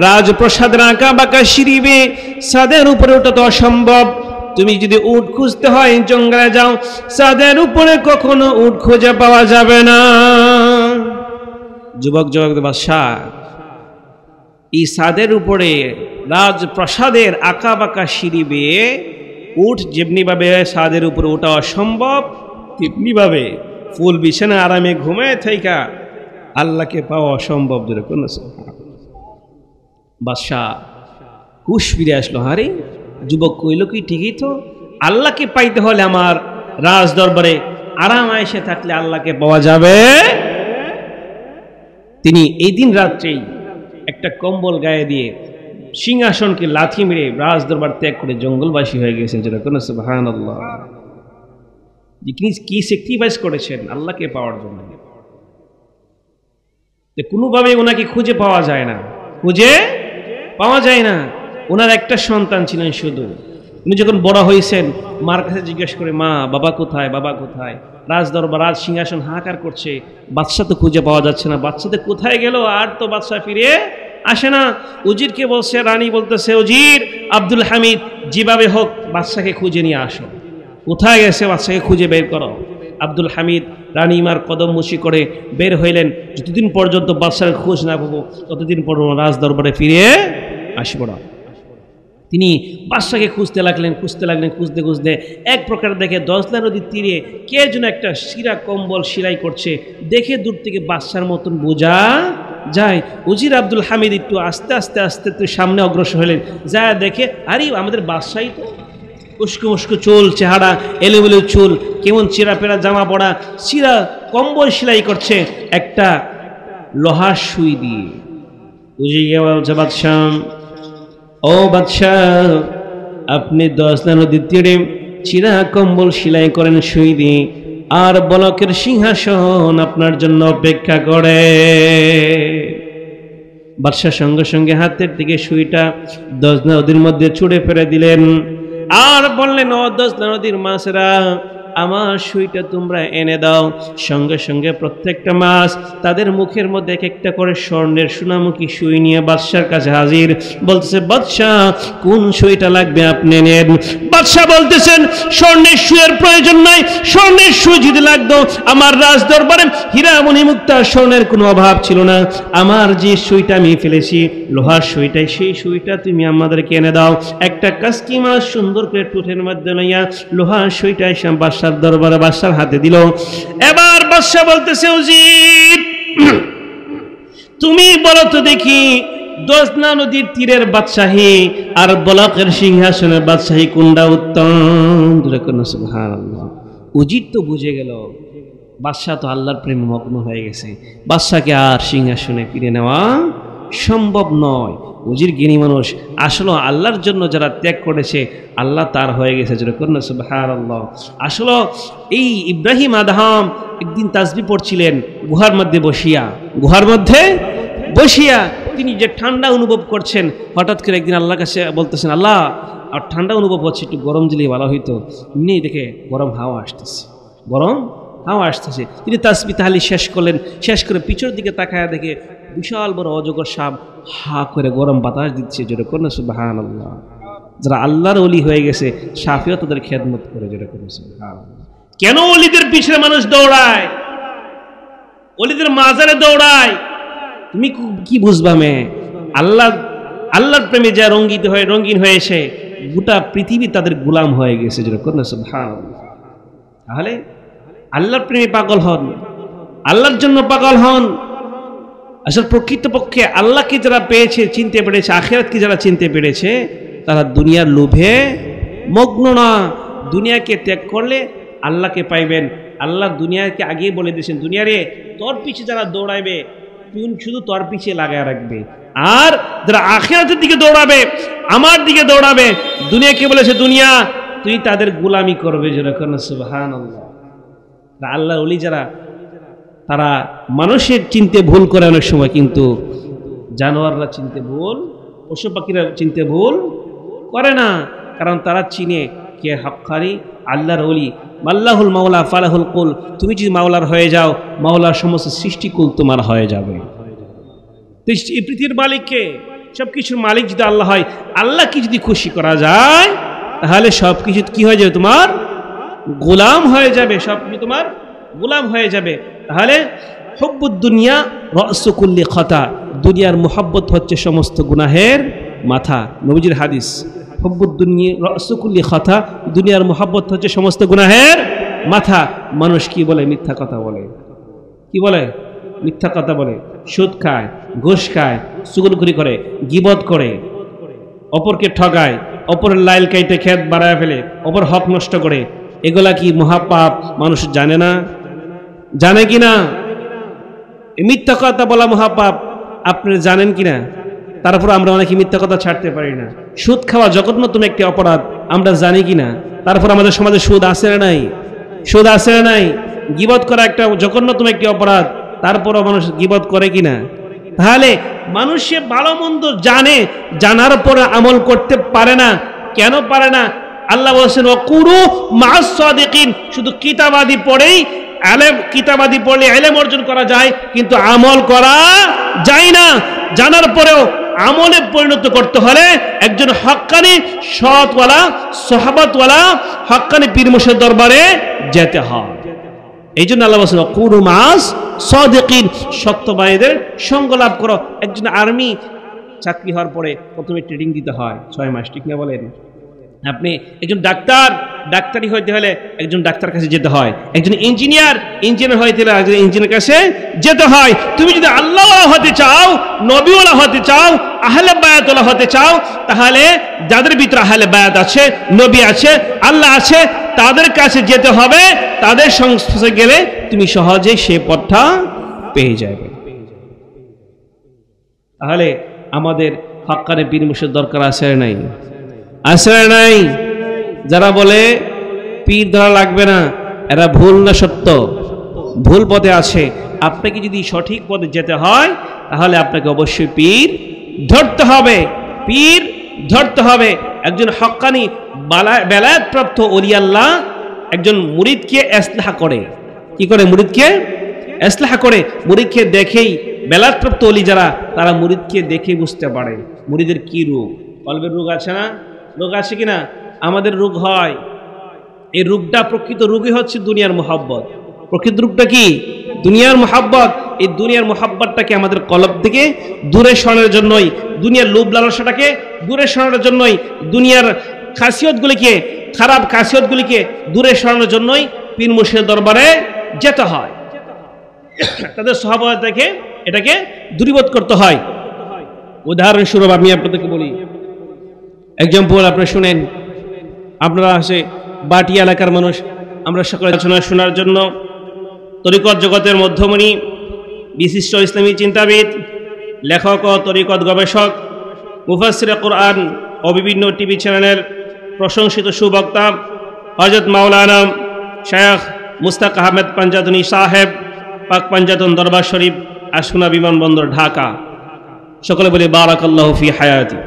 রাজপ্রসাদের আঁকা বাঁকা সিঁড়ি বেয়ে ছাদের উপরে ওঠা তো অসম্ভব। তুমি যদি উট খুঁজতে হয় জঙ্গলে যাও, ছাদের উপরে কখনো উট খুঁজে পাওয়া যাবে না। যুবক বাদশাহ, এই ছাদের উপরে রাজপ্রাসাদের আঁকা বাঁকা সিঁড়ি বেয়ে উট যেমনি ভাবে ছাদের উপরে ওঠা অসম্ভব, তেমনি ভাবে ফুল বিছানা আরামে ঘুমায় থাইকা আল্লাহকে পাওয়া অসম্ভব। যেরকম বাদশাহ হুশ ফিরে আসলো, হারে যুবক কইল কি, ঠিকই তো, আল্লাহকে পাইতে হলে আমার রাজ দরবারে আরাম আয়েশে থাকলে আল্লাহকে পাওয়া যাবে। তিনি এই দিন রাত্রেই একটা কম্বল গায়ে দিয়ে সিংহাসনকে লাথি মেরে রাজ দরবার ত্যাগ করে জঙ্গলবাসী হয়ে গেছেন। যেরকম সুবহানাল্লাহ, কি স্যাক্রিফাইস করেছেন আল্লাহকে পাওয়ার জন্য। কোনোভাবে ওনাকে খুঁজে পাওয়া যায় না, খুঁজে পাওয়া যায় না। ওনার একটা সন্তান ছিলেন শুধু। উনি যখন বড় হয়েছেন, মার কাছে জিজ্ঞেস করে, মা বাবা কোথায়, বাবা কোথায়? রাজ দরবার, রাজ সিংহাসন হাহাকার করছে, বাদশা তো খুঁজে পাওয়া যাচ্ছে না, বাদশা তো কোথায় গেল? আর তো বাদশা ফিরে আসে না। উজিরকে বলছে, রানী বলতেছে, উজির, আব্দুল হামিদ যেভাবে হোক বাদশাকে খুঁজে নিয়ে আসো, কোথায় গেছে বাদশাকে খুঁজে বের করো। আব্দুল হামিদ রানীমার কদম মুশি করে বের হইলেন। যতদিন পর্যন্ত বাদশার খোঁজ না পাবো ততদিন পর্যন্ত রাজ দরবারে ফিরে আসবো না। তিনি বাদশাকে খুঁজতে লাগলেন, খুঁজতে খুঁজতে এক প্রকার দেখে দজলা নদীর তীরে কে যেন একটা শিরা কম্বল সেলাই করছে, দেখে দূর থেকে বাদশার মতন বোঝা যায়। উজির আব্দুল হামিদ একটু আস্তে আস্তে একটু সামনে অগ্রসর হলেন, যা দেখে আরে আমাদের বাদশাই তো, উস্কো উস্কো চুল, চেহারা এলোমেলো চুল, কেমন চিরা পেরা জামা পড়া, চিরা কম্বল সেলাই করছে একটা লোহার সুই দিয়ে। উজির বলছে, বাদশাহ, ও বাদশাহ, আপনি দজলা নদীর তীরে চিরা কম্বল সেলাই করেন সুই দিয়ে, আর বলকের সিংহাসন আপনার জন্য অপেক্ষা করে। বাদশাহ সঙ্গে সঙ্গে হাতের দিকে সুইটা দজলা নদীর মধ্যে ছুঁড়ে ফেলে দিলেন, আর বললেন, ও দজলা নদীর মাছেরা, আমার সুইটা তোমরা এনে দাও। সঙ্গে সঙ্গে প্রত্যেকটা মাছ তাদের মুখের মধ্যে এক একটা করে স্বর্ণের সোনামুখী সুই নিয়ে বাদশার কাছে হাজির। বলতেছে, বাদশাহ কোন সুইটা লাগবে আপনি নেন। বাদশাহ বলতেছেন, স্বর্ণের সুইয়ের প্রয়োজন নাই, স্বর্ণের সুই যদি লাগতো আমার রাজ দরবারে হীরা মণি মুক্তা স্বর্ণের কোনো অভাব ছিল না। আমার যে সুইটা আমি ফেলেছি লোহার সুইটাই, সেই সুইটা তুমি আমাদেরকে এনে দাও। একটা কাসকি মাছ সুন্দর করে টুটের মধ্যে লইয়া লোহার সুইটা এসে বাদশার দরবারে বাদশার হাতে দিল। এবার বাদশা বলতেছে, উজির তুমি বলো তো দেখি, দজলা নদীর তীরের বাদশাহী আর বলকের সিংহাসনের বাদশাহী কোনটা উত্তম? সুবহানাল্লাহ। উজির তো বুঝে গেল বাদশাহ তো আল্লাহর প্রেমে মগ্ন হয়ে গেছে, বাদশাকে আর সিংহাসনে ফিরে নেওয়া সম্ভব নয়। উজির জ্ঞানী মানুষ। আসলে আল্লাহর জন্য যারা ত্যাগ করেছে আল্লাহ তার হয়ে গেছে, যেরকম সুবহানাল্লাহ। আসলে এই ইব্রাহিম আদম একদিন তাসবিহ পড়ছিলেন গুহার মধ্যে বসিয়া তিনি যে ঠান্ডা অনুভব করছেন, হঠাৎ করে একদিন আল্লাহর কাছে বলতেছেন, আল্লাহ আর ঠান্ডা অনুভব হচ্ছে, একটু গরম দিলে ভালো হইতো। এমনি দেখে গরম হাওয়া আসতেছে। তিনি তাসবিহ তাহলিল শেষ করলেন, শেষ করে পিছনের দিকে তাকায় দেখে বিশাল বড় অজগর সাপ হা করে গরম বাতাস দিচ্ছে, যেরকম সুবহানাল্লাহ। যারা আল্লাহর ওলি হয়ে গেছে সাফিও তাদের খেদমত করে, যেরকম সুবহানাল্লাহ। কেন ওলিদের পিছনে মানুষ দৌড়ায়, ওলিদের মাজারে দৌড়ায়? তুমি কি বুঝবা মেয়ে? আল্লাহর প্রেমে যা রঙিন হয়েছে, গোটা পৃথিবী তাদের গোলাম হয়ে গেছে, যেরকম সুবহানাল্লাহ। তাহলে আল্লাহর প্রেমে পাগল হন, আল্লাহর জন্য পাগল হন। আসলে প্রকৃতপক্ষে আল্লাহকে যারা পেয়েছে, চিনতে পেরেছে, আখিরাতকে যারা চিনতে পেরেছে, তারা দুনিয়ার লোভে মগ্ন না। দুনিয়াকে ত্যাগ করলে আল্লাহকে পাইবেন। আল্লাহ দুনিয়াকে আগেই বলে দিয়েছেন, দুনিয়ারে তোর পিছে যারা দৌড়াইবে তুই শুধু তোর পিছে লাগায় রাখবে, আর যারা আখিরাতের দিকে দৌড়াবে, আমার দিকে দৌড়াবে, দুনিয়াকে বলেছে দুনিয়া তুই তাদের গোলামি করবে, যেরকম সুবহানাল্লাহ। আল্লাহ ওলি যারা, তারা মানুষের চিনতে ভুল করে অনেক সময়, কিন্তু জানোয়াররা চিনতে ভুল, পশু পাখিরা চিনতে ভুল করে না। কারণ তারা চিনে কে হক্কানি আল্লাহর ওলি। আল্লাহুল মাওলা ফালাহুল কুল। তুমি যদি মাওলার হয়ে যাও, মাওলার সমস্ত সৃষ্টিকুল তোমার হয়ে যাবে। এই পৃথিবীর মালিককে, সবকিছুর মালিক যদি আল্লাহ হয়, আল্লাহকে যদি খুশি করা যায়, তাহলে সবকিছু কি হয়ে যাবে? তোমার গোলাম হয়ে যাবে, সবকিছু তোমার গোলাম হয়ে যাবে। তাহলে হুব্বুদ দুনিয়া রাসু কুল্লি খাতা, দুনিয়ার মুহাব্বত হচ্ছে সমস্ত গুনাহের মাথা। নবীজির হাদিস, হুব্বুদ দুনিয়া রাসু কুল্লি খাতা, দুনিয়ার মুহাব্বত হচ্ছে সমস্ত গুনাহের মাথা। মানুষ কি বলে? মিথ্যা কথা বলে। কি বলে? মিথ্যা কথা বলে, সুদ খায়, ঘুষ খায়, চুগলখড়ি করে, গীবত করে, অপরকে ঠগায়, অপরের লাইল কাইতে খেত বাড়ায় ফেলে, অপর হক নষ্ট করে। এগুলা কি মহাপাপ? মানুষ জানে না? জানে কিনা? মিথ্যা কথা বলা মহাপাপ আপনারা জানেন কিনা? তারপর আমরা অনেকে মিথ্যা কথা ছাড়তে পারি না। সুদ খাওয়া জঘন্যতম একটি অপরাধ, আমরা জানি কিনা? তারপর আমাদের সমাজে সুদ আছে না নাই? সুদ আছে না নাই? গীবত করা একটা জঘন্যতম একটি অপরাধ, তারপরও মানুষ গীবত করে কিনা? তাহলে মানুষে ভালো মন্দ জানে, জানার পরে আমল করতে পারে না। কেন পারে না? আল্লাহ বলছেন ওয়াকুনু মা'আস সাদিকিন। শুধু কিতাবাদি পড়েই কিতাবাদি পড়লে ইলম অর্জন করা যায়, কিন্তু আমল করা যায় না। জানার পরেও আমলে পরিণত করতে হলে একজন হক্কানি সৎওয়ালা সাহাবাতওয়ালা হক্কানি পীর মুর্শিদের দরবারে যেতে হয়। এই জন্য আল্লাহ বলছেন ওয়াকুনু মা'আস সাদিকিন, সত্যবাদীদের সঙ্গ লাভ করো। একজন আর্মি চাকরি হওয়ার পরে প্রথমে ট্রেনিং দিতে হয় 6 মাস, ঠিক না বলেন? আপনি একজন ডাক্তারি হইতে হলে একজন ডাক্তার কাছে যেতে হয়। একজন ইঞ্জিনিয়ার হইতে হলে একজন ইঞ্জিনিয়ার কাছে যেতে হয়। তুমি যদি আল্লাহওয়ালা হতে চাও, নবীওয়ালা হতে চাও, আহলে বায়াতওয়ালা হতে চাও, তাহলে যাদের ভিতরে আহলে বায়াত আছে, নবী আছে, আল্লাহ আছে, তাদের কাছে যেতে হবে। তাদের সংস্পর্শে গেলে তুমি সহজেই সে পথটা পেয়ে যাবে। তাহলে আমাদের হক্কানি পীর মুর্শিদ দরকার আছে নাই? আছে নাই? যারা বলে পীর ধরা লাগবে না, এরা ভুল না সত্য? ভুল পথে আছে। আপনাকে যদি সঠিক পথে যেতে হয়, তাহলে আপনাকে অবশ্যই পীর ধরতে হবে। পীর ধরতে হবে। একজন হক্কানি বেলায়েতপ্রাপ্ত ওলি আল্লাহ একজন মুরিদকে ইসলাহ করে। কি করে? মুরিদকে ইসলাহ করে। মুরিদকে দেখেই বেলায়েতপ্রাপ্ত ওলি যারা, তারা মুরিদকে দেখে বুঝতে পারে মুরিদের কি রোগ। কলবের রোগ আছে না? রোগ আছে কিনা? আমাদের রোগ হয়। এই রোগটা, প্রকৃত রোগই হচ্ছে দুনিয়ার মোহাব্বত। প্রকৃত রোগটা কি? দুনিয়ার মোহাব্বত। এই দুনিয়ার মোহাব্বতটাকে আমাদের কলব থেকে দূরে সরানোর জন্যই, দুনিয়ার লোভ লালসাটাকে দূরে সরানোর জন্যই, দুনিয়ার খাসিয়তগুলিকে, খারাপ খাসিয়তগুলিকে দূরে সরানোর জন্যই পীর মুর্শিদের দরবারে যেতে হয়। তাদের সহবত থেকে এটাকে দূরীভূত করতে হয়। উদাহরণস্বরূপ আমি আপনাদেরকে বলি, এক্সাম্পল আপনারা শুনেন। আপনারা আসে বাটি এলাকার মানুষ, আমরা সকলে আলোচনা শোনার জন্য তরিকত জগতের মধ্যমণি, বিশিষ্ট ইসলামী চিন্তাবিদ, লেখক ও তরিকত গবেষক মুফাসসিরে কুরআন ও বিভিন্ন টিভি চ্যানেলের প্রশংসিত সুবক্তা হযরত মাওলানা শায়খ মুস্তাক আহমেদ পাঞ্জাতনী সাহেব, পাক পাঞ্জাতন দরবার শরীফ, আশুনা বিমানবন্দর, ঢাকা। সকলে বলি বারাকাল্লাহু ফি হায়াতি।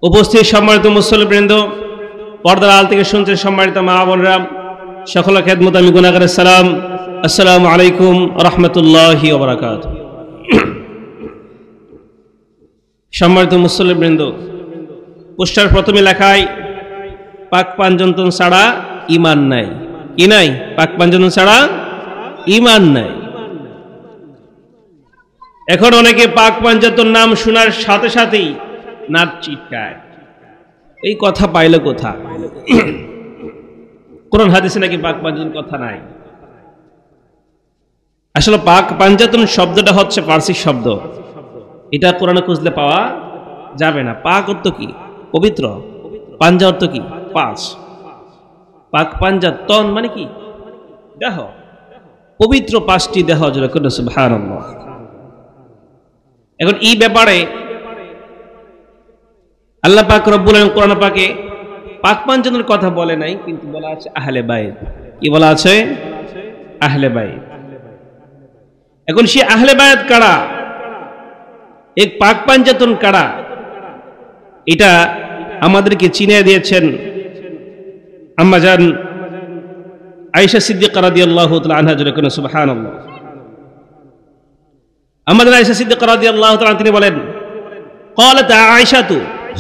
উপস্থিত সম্মানিত মুসল্লিবৃন্দ, পর্দার আড়াল থেকে শুনছেন সম্মানিত মা বোনেরা, সকলের খেদমত আমি গুনাহগারের সালাম, আসসালামু আলাইকুম রাহমাতুল্লাহি ওয়া বারাকাতুহু। সম্মানিত মুসল্লিবৃন্দ, পোস্টার প্রথমে লেখায় পাক পাঞ্জাতন ছাড়া ঈমান নাই। কি নাই? পাক পাঞ্জাতন ছাড়া ঈমান নাই। এখন অনেকে পাক পাঞ্জাতন নাম শোনার সাথে সাথেই নাক চিটকায়। এই কথা পাইল কোথা? কোরআন হাদিসে নাকি পাক পাঞ্জাতন কথা নাই। আসলে পাক পাঞ্জাতন শব্দটা হচ্ছে ফার্সি শব্দ, এটা কোরআনে খুঁজলে পাওয়া যাবে না। পাক অর্থ কি? পবিত্র। পাঞ্জা অর্থ কি? পাঁচ। পাক পাঞ্জাতন মানে কি? দেহ, পবিত্র পাঁচটি দেহ। সুবহানাল্লাহ। এখন এই ব্যাপারে আল্লাহ পাক রব্বুল আলামিন কোরআন পাকে পাক পাঞ্জাতনের কথা বলে নাই, কিন্তু বলা আছে আহলে বাইত। কি বলা আছে? আহলে বাইত। এখন সে আহলে বাইত কারা, এক পাক পাঞ্জাতন কারা, এটা আমাদেরকে চিনিয়ে দিয়েছেন আম্মা জান আয়েশা সিদ্দিকা রাদিয়াল্লাহু তাআলা আনহা। সুবহানাল্লাহ। আম্মা জান আয়েশা সিদ্দিকা রাদিয়াল্লাহু তাআলা তিনি বলেন, قالت عائشة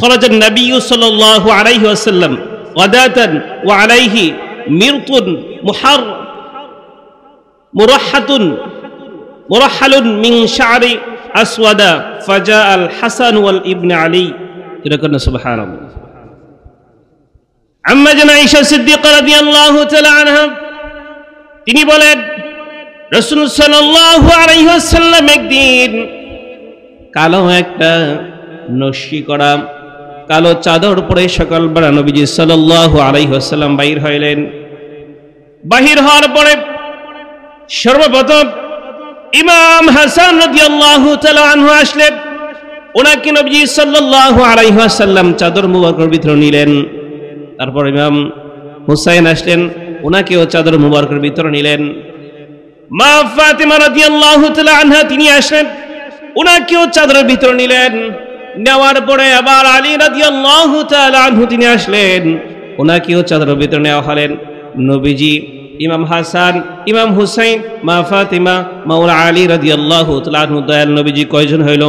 خرج النبي صلى الله عليه وسلم غداة وعليه مرط مرحل من شعر أسود فجاء الحسن والابن علي. سبحان الله. আম্মা জান আয়েশা সিদ্দিকা রাদিয়াল্লাহু তাআলা আনহা তিনি বলেন, রাসূল সাল্লাল্লাহু আলাইহি ওয়াসাল্লাম একদিন কালো একটা নকশি করা কালো চাদর পরে সকালবেলা নবীজি সাল্লাল্লাহু আলাইহি ওয়াসাল্লাম বাহির হইলেন। বাহির হওয়ার পরে সর্বপ্রথম ইমাম হাসান রাদিয়াল্লাহু তাআলা আনহু আসলেন। ওনাকে নবীজি সাল্লাল্লাহু আলাইহি ওয়াসাল্লাম চাদর মুবারকের ভিতরে নিলেন। তারপর ইমাম হুসাইন আসলেন, ওনাকেও চাদর মুবারকের ভিতরে নিলেন। মা ফাতিমা রাদিয়াল্লাহু তাআলা আনহা তিনি আসলেন, ওনাকেও চাদরের ভিতরে নিলেন। নেওয়ার পরে আবার আলী রাদিয়াল্লাহু তাআলা আনহু তিনি আসলেন, ওনাকেও চাদরের ভিতরে নেওয়া হলেন। নবীজি, ইমাম হাসান, ইমাম হুসাইন, মা ফাতিমা, মাওলা আলী রাদিয়াল্লাহু তাআলা আনহু, দয়াল নবীজি কয়জন হইল?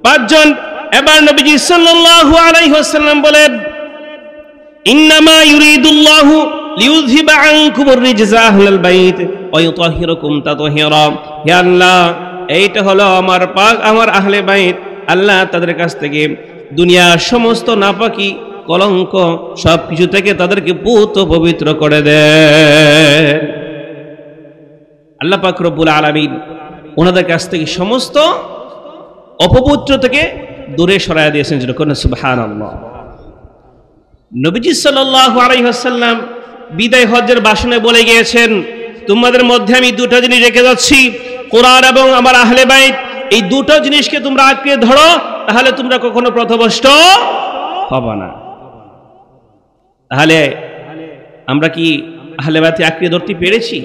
পাঁচজন। এবার নবীজি সাল্লাল্লাহু আলাইহি ওয়াসাল্লাম বলেন, ইন্নামা ইউরিদুল্লাহু লিইউযহিবা আনকুমুর রিজসা আহলাল বাইত ওয়া ইউতাহহিরাকুম তাতহীরা। হে আল্লাহ, এইটা হলো আমার পাক, আমার আহলে বাইত। আল্লাহ তাদের কাছ থেকে দুনিয়ার সমস্ত নাপাকি, কলঙ্ক সবকিছু থেকে তাদেরকে পুত পবিত্র করে দেন। আল্লাহ পাক রব্বুল আলামিন ওনাদের কাছ থেকে সমস্ত অপবিত্র থেকে দূরে সরাইয়া দিয়েছেন। সুবহানাল্লাহ। নবীজি সাল্লাল্লাহু আলাইহি ওয়াসাল্লাম বিদায় হজ্জের ভাষণে বলে গিয়েছেন, তোমাদের মধ্যে আমি দুটো জিনিস রেখে যাচ্ছি, কোরআন এবং আমার আহলে বাইত। এই দুটো জিনিসকে তোমরা আঁকড়ে ধরো, তাহলে তোমরা কখনো পথভ্রষ্ট হবে না। তাহলে আমরা কি আহলে বাইতে আঁকড়ে ধরতে পেরেছি?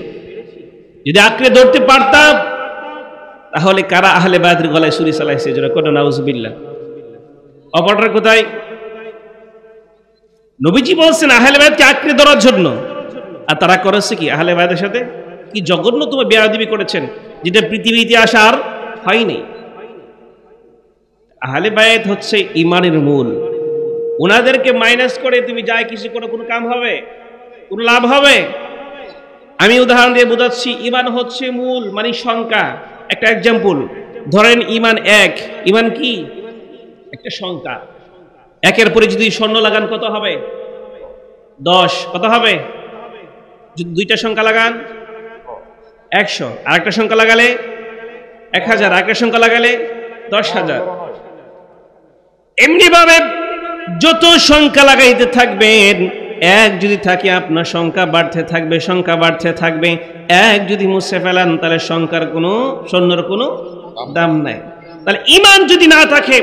যদি আঁকড়ে ধরতে পারতাম, তাহলে কারা আহলে বাইতের গলায় ছুরি চালাইছে? যেটা কোন নাউজুবিল্লাহ। অপরটা কোথায়? নবীজি বলছেন আহলে বাইতকে আঁকড়ে ধরার জন্য, আর তারা করেছে কি? আহলে বাইতের সাথে কি জঘন্য তুমি বেয়াদবি করেছেন, যেটা পৃথিবীতে আসার হয়নি। আহলে বাইত হচ্ছে ঈমানের মূল। ওনাদেরকে মাইনাস করে তুমি যাই কিছু করে কোনো কাম হবে? কোনো লাভ হবে? আমি উদাহরণ দিয়ে বোঝাচ্ছি। ঈমান হচ্ছে মূল, মানে সংখ্যা। একটা এক্সাম্পল ধরেন, ঈমান এক। ঈমান কি? একটা সংখ্যা। একের পরে যদি শূন্য লাগান কত হবে? 10। কত হবে? যদি দুইটা সংখ্যা লাগান 100, আরেকটা সংখ্যা লাগালে 1000, আরেকটা সংখ্যা লাগালে 10,000। এমনি ভাবে যত সংখ্যা লাগাইতে থাকবেন, এক যদি থাকে আপনার সংখ্যা বাড়তে থাকবে, সংখ্যা বাড়তে থাকবে। এক যদি মুছে ফেলান, তাহলে সংখ্যার কোনো, শূন্যর কোনো দাম নাই। তাহলে ঈমান যদি না থাকে,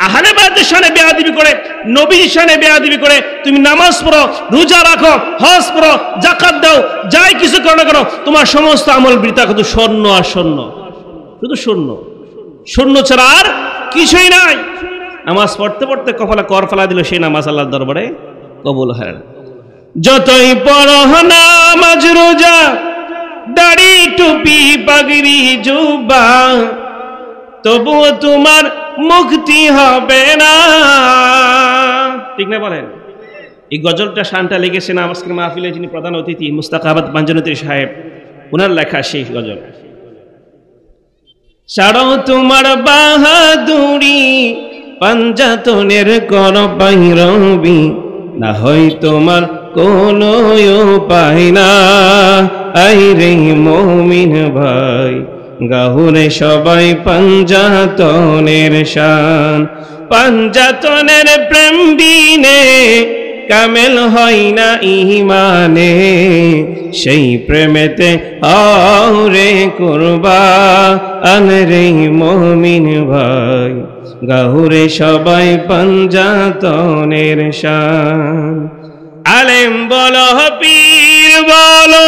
আহলে বায়তের শানে বেয়াদবি করে, নবীর শানে বেয়াদবি করে তুমি নামাজ পড়ো, রোজা রাখো, হজ করো, যাকাত দাও, যাই কিছু করো না করো, তোমার সমস্ত আমল বৃথা, শুধু স্বর্ণ আর স্বর্ণ, শুধু স্বর্ণ, স্বর্ণ ছাড়া আর কিছুই নাই। নামাজ পড়তে পড়তে কপালে কর ফেলা দিল, সেই নামাজ আল্লাহর দরবারে কবুল হয় না। যতই পড়ো নামাজ রোজা, দাড়ি টুপি পাগড়ি জুব্বা, তবুও তোমার মুক্তি হবে না। ঠিক না বলেন? এই গজলটা শানটা লেগেছেন আজকের মাহফিলে যিনি প্রধান অতিথি মুস্তাক আহমদ পাঞ্জানতি সাহেব, ওনার লেখা সেই গজল। ছাড়ো তোমার বাহাদুরি, পাঞ্জাতনের কর বাইরবি, না হয় তোমার কোনো উপায় না। আই রে মুমিন ভাই, গাহুরে সবাই পাঞ্জাতনের শান, পাঞ্জাতনের প্রেম বিনে কামেল হয় না ইমানে, সেই প্রেমেতে আরে কুরবান রে মুমিন ভাই, গাহুরে সবাই পাঞ্জাতনের শান। আলেম বলো, পীর বলো,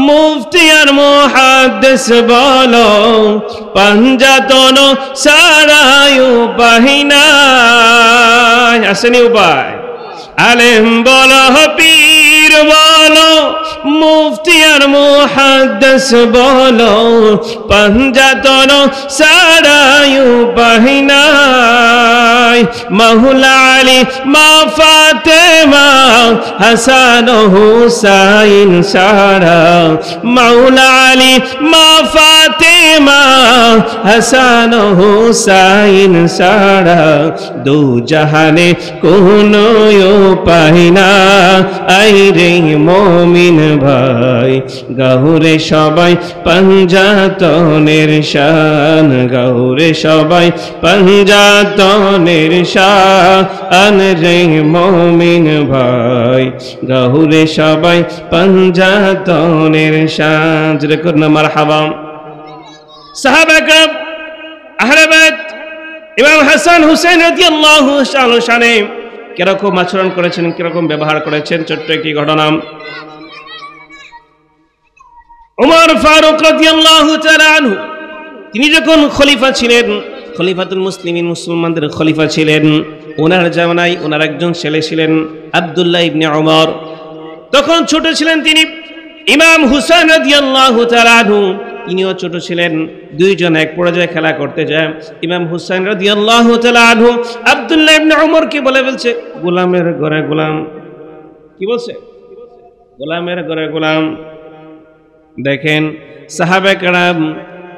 মুফতি আর মুহাদ্দিস বলো, পাঞ্জাতন সারাই উপায় নাই। আসেনি উপায়? আলেম বলো, পীর বলো, মুফতি আর মুহাদ্দিস বলো, পাঞ্জাতন সারাই উপায় নাই। মাওলা আলী, মা ফাতেমা, হাসান হুসাইন সারা, মাওলা আলী, মা ফাতেমা, হাসান হুসাইন সারা, দু জাহানে কোনো উপায় না। আই রে মুমিন ভাই, গাহুরে সবাই পাঞ্জাতনের শান, গাহুরে সবাই পাঞ্জাতনের শান রে মুমিন ভাই, গাহুরে সবাই পাঞ্জাতনের শান। জোরে করুন না মারহাবা। সাহাবা کرام, আহলে বায়ত, ইমাম হাসান হুসাইন রাদিয়াল্লাহু তাআলা শানে কিরকম আচরণ করেছেন, কিরকম ব্যবহার করেছেন, ছোট্ট একটি ঘটনা। ওমর ফারুক রাদিয়াল্লাহু তাআলা আনহু, তিনি যখন খলিফা ছিলেন, খলিফাতুল মুসলিমিন, মুসলমানদের খলিফা ছিলেন, ওনার জামানায় ওনার একজন ছেলে ছিলেন আব্দুল্লাহ ইবনে ওমর। তখন ছোট ছিলেন তিনি। ইমাম হুসাইন রাদিয়াল্লাহু তাআলা আনহু, তিনিও ছোট ছিলেন। দুইজন এক পর্যায়ে খেলা করতে যায়। ইমাম হুসাইন রাদিয়াল্লাহু তাআলা আনহু আব্দুল্লাহ ইবনে ওমরকে বলে বলছে, গোলামের ঘরে গোলাম। কি বলছে? গোলামের ঘরে গোলাম। দেখেন সাহাবায়ে কেরাম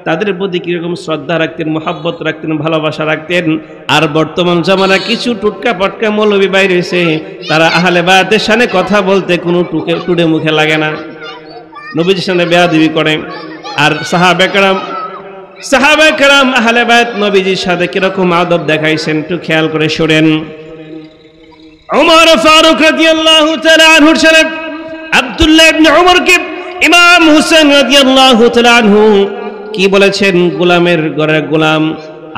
তাদের প্রতি কিরকম শ্রদ্ধা রাখতেন, মহব্বত রাখতেন, ভালোবাসা রাখতেন। আর বর্তমান জামানা কিছু টুটকা পটকা মৌলবী বাইরে এসে তারা আহলে বায়াতের শানে কথা বলতে কোনো টুডে মুখে লাগে না, নবীজির সামনে বেয়াদবি করে। আর সাহাবায়ে কেরাম আহলে বায়াত নবীজির সাথে কিরকম আদব দেখাইছেন একটু খেয়াল করে শুনেন। ওমর ফারুক রাদিয়াল্লাহু তাআলা আনহুর ছেলে আব্দুল্লাহ ইবনে ওমরকে ইমাম হুসাইন রাদিয়াল্লাহু তাআলা আনহু কি বলেছেন? গোলামের ঘরে গোলাম।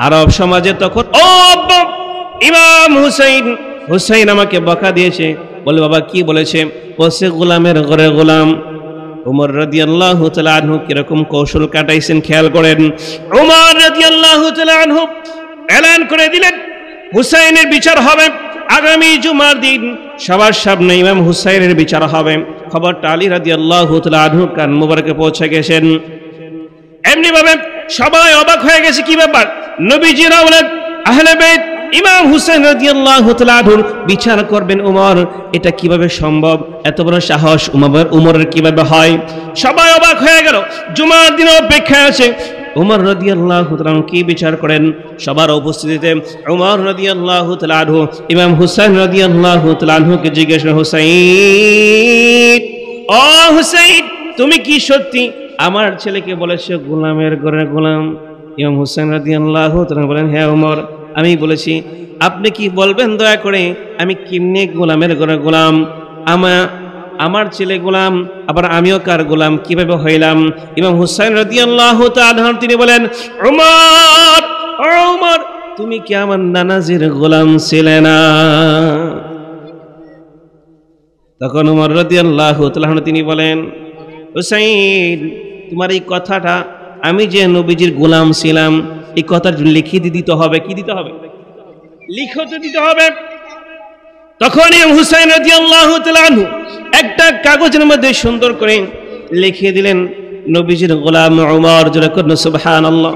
আরব সমাজে তখন ও ইমাম হুসাইন আমাকে বকা দিয়েছে। বলে বাবা কি বলেছে? বলছে গোলামের ঘরে গোলাম। ওমর রাদিয়াল্লাহু তাআলা আনহু কিরকম কৌশল কাটাইছেন খেয়াল করেন। ওমর রাদিয়াল্লাহু তাআলা আনহু এলান করে দিলেন হুসাইনের বিচার হবে আগামী জুমার দিন, সবার সামনে ইমাম হুসাইনের বিচার হবে। খবরটা আলী রাদিয়াল্লাহু তাআলা আনহু কান মুবারকে পৌঁছে গেছেন। এমনি ভাবে সবাই অবাক হয়ে গেছে, কি ব্যাপার? নবীজির আওলাদ আহলে বাইত ইমাম হুসাইন রাদিয়াল্লাহু তাআলা আনহুর বিচার করবেন ওমর, এটা কিভাবে সম্ভব? এত বড় সাহস উমরের কিভাবে হয়? সবাই অবাক হয়ে গেল। জুমার দিন অপেক্ষায় আছে ওমর রাদিয়াল্লাহু তাআলা কি বিচার করেন। সবার উপস্থিতিতে ওমর রাদিয়াল্লাহু তাআলা আনহু ইমাম হুসাইন রাদিয়াল্লাহু তাআলা আনহুকে জিজ্ঞেস করেন, হুসাইন, ও হুসাইন, তুমি কি সত্যি আমার ছেলেকে বলেছে গোলামের ঘরে গোলাম? ইমাম হুসাইন রাদিয়াল্লাহু তাআলা বলেন, হ্যাঁ ওমর, আমি বলেছি। আপনি কি বলবেন দয়া করে আমি কেমনে গোলামের ঘরে গোলাম? আমার ছেলে গোলাম, আবার আমিও কার গোলাম, কিভাবে হইলাম? ইমাম হুসাইন রাদিয়াল্লাহু তাআলা তিনি বলেন, ওমর তুমি কি আমার নানাজির গোলাম ছিলে না? তখন ওমর রাদিয়াল্লাহু তাআলা তিনি বলেন, হুসাইন, তোমার এই কথাটা, আমি যে নবীজির গোলাম ছিলাম, এই কথাটা লিখে দিতে হবে। কি দিতে হবে? লিখতে দিতে হবে। তখন হুসাইন রাদিয়াল্লাহু তাআলা আনহু একটা কাগজের মধ্যে সুন্দর করে লিখে দিলেন, নবীজির গোলাম ওমর। যারা করেন সুবহানাল্লাহ।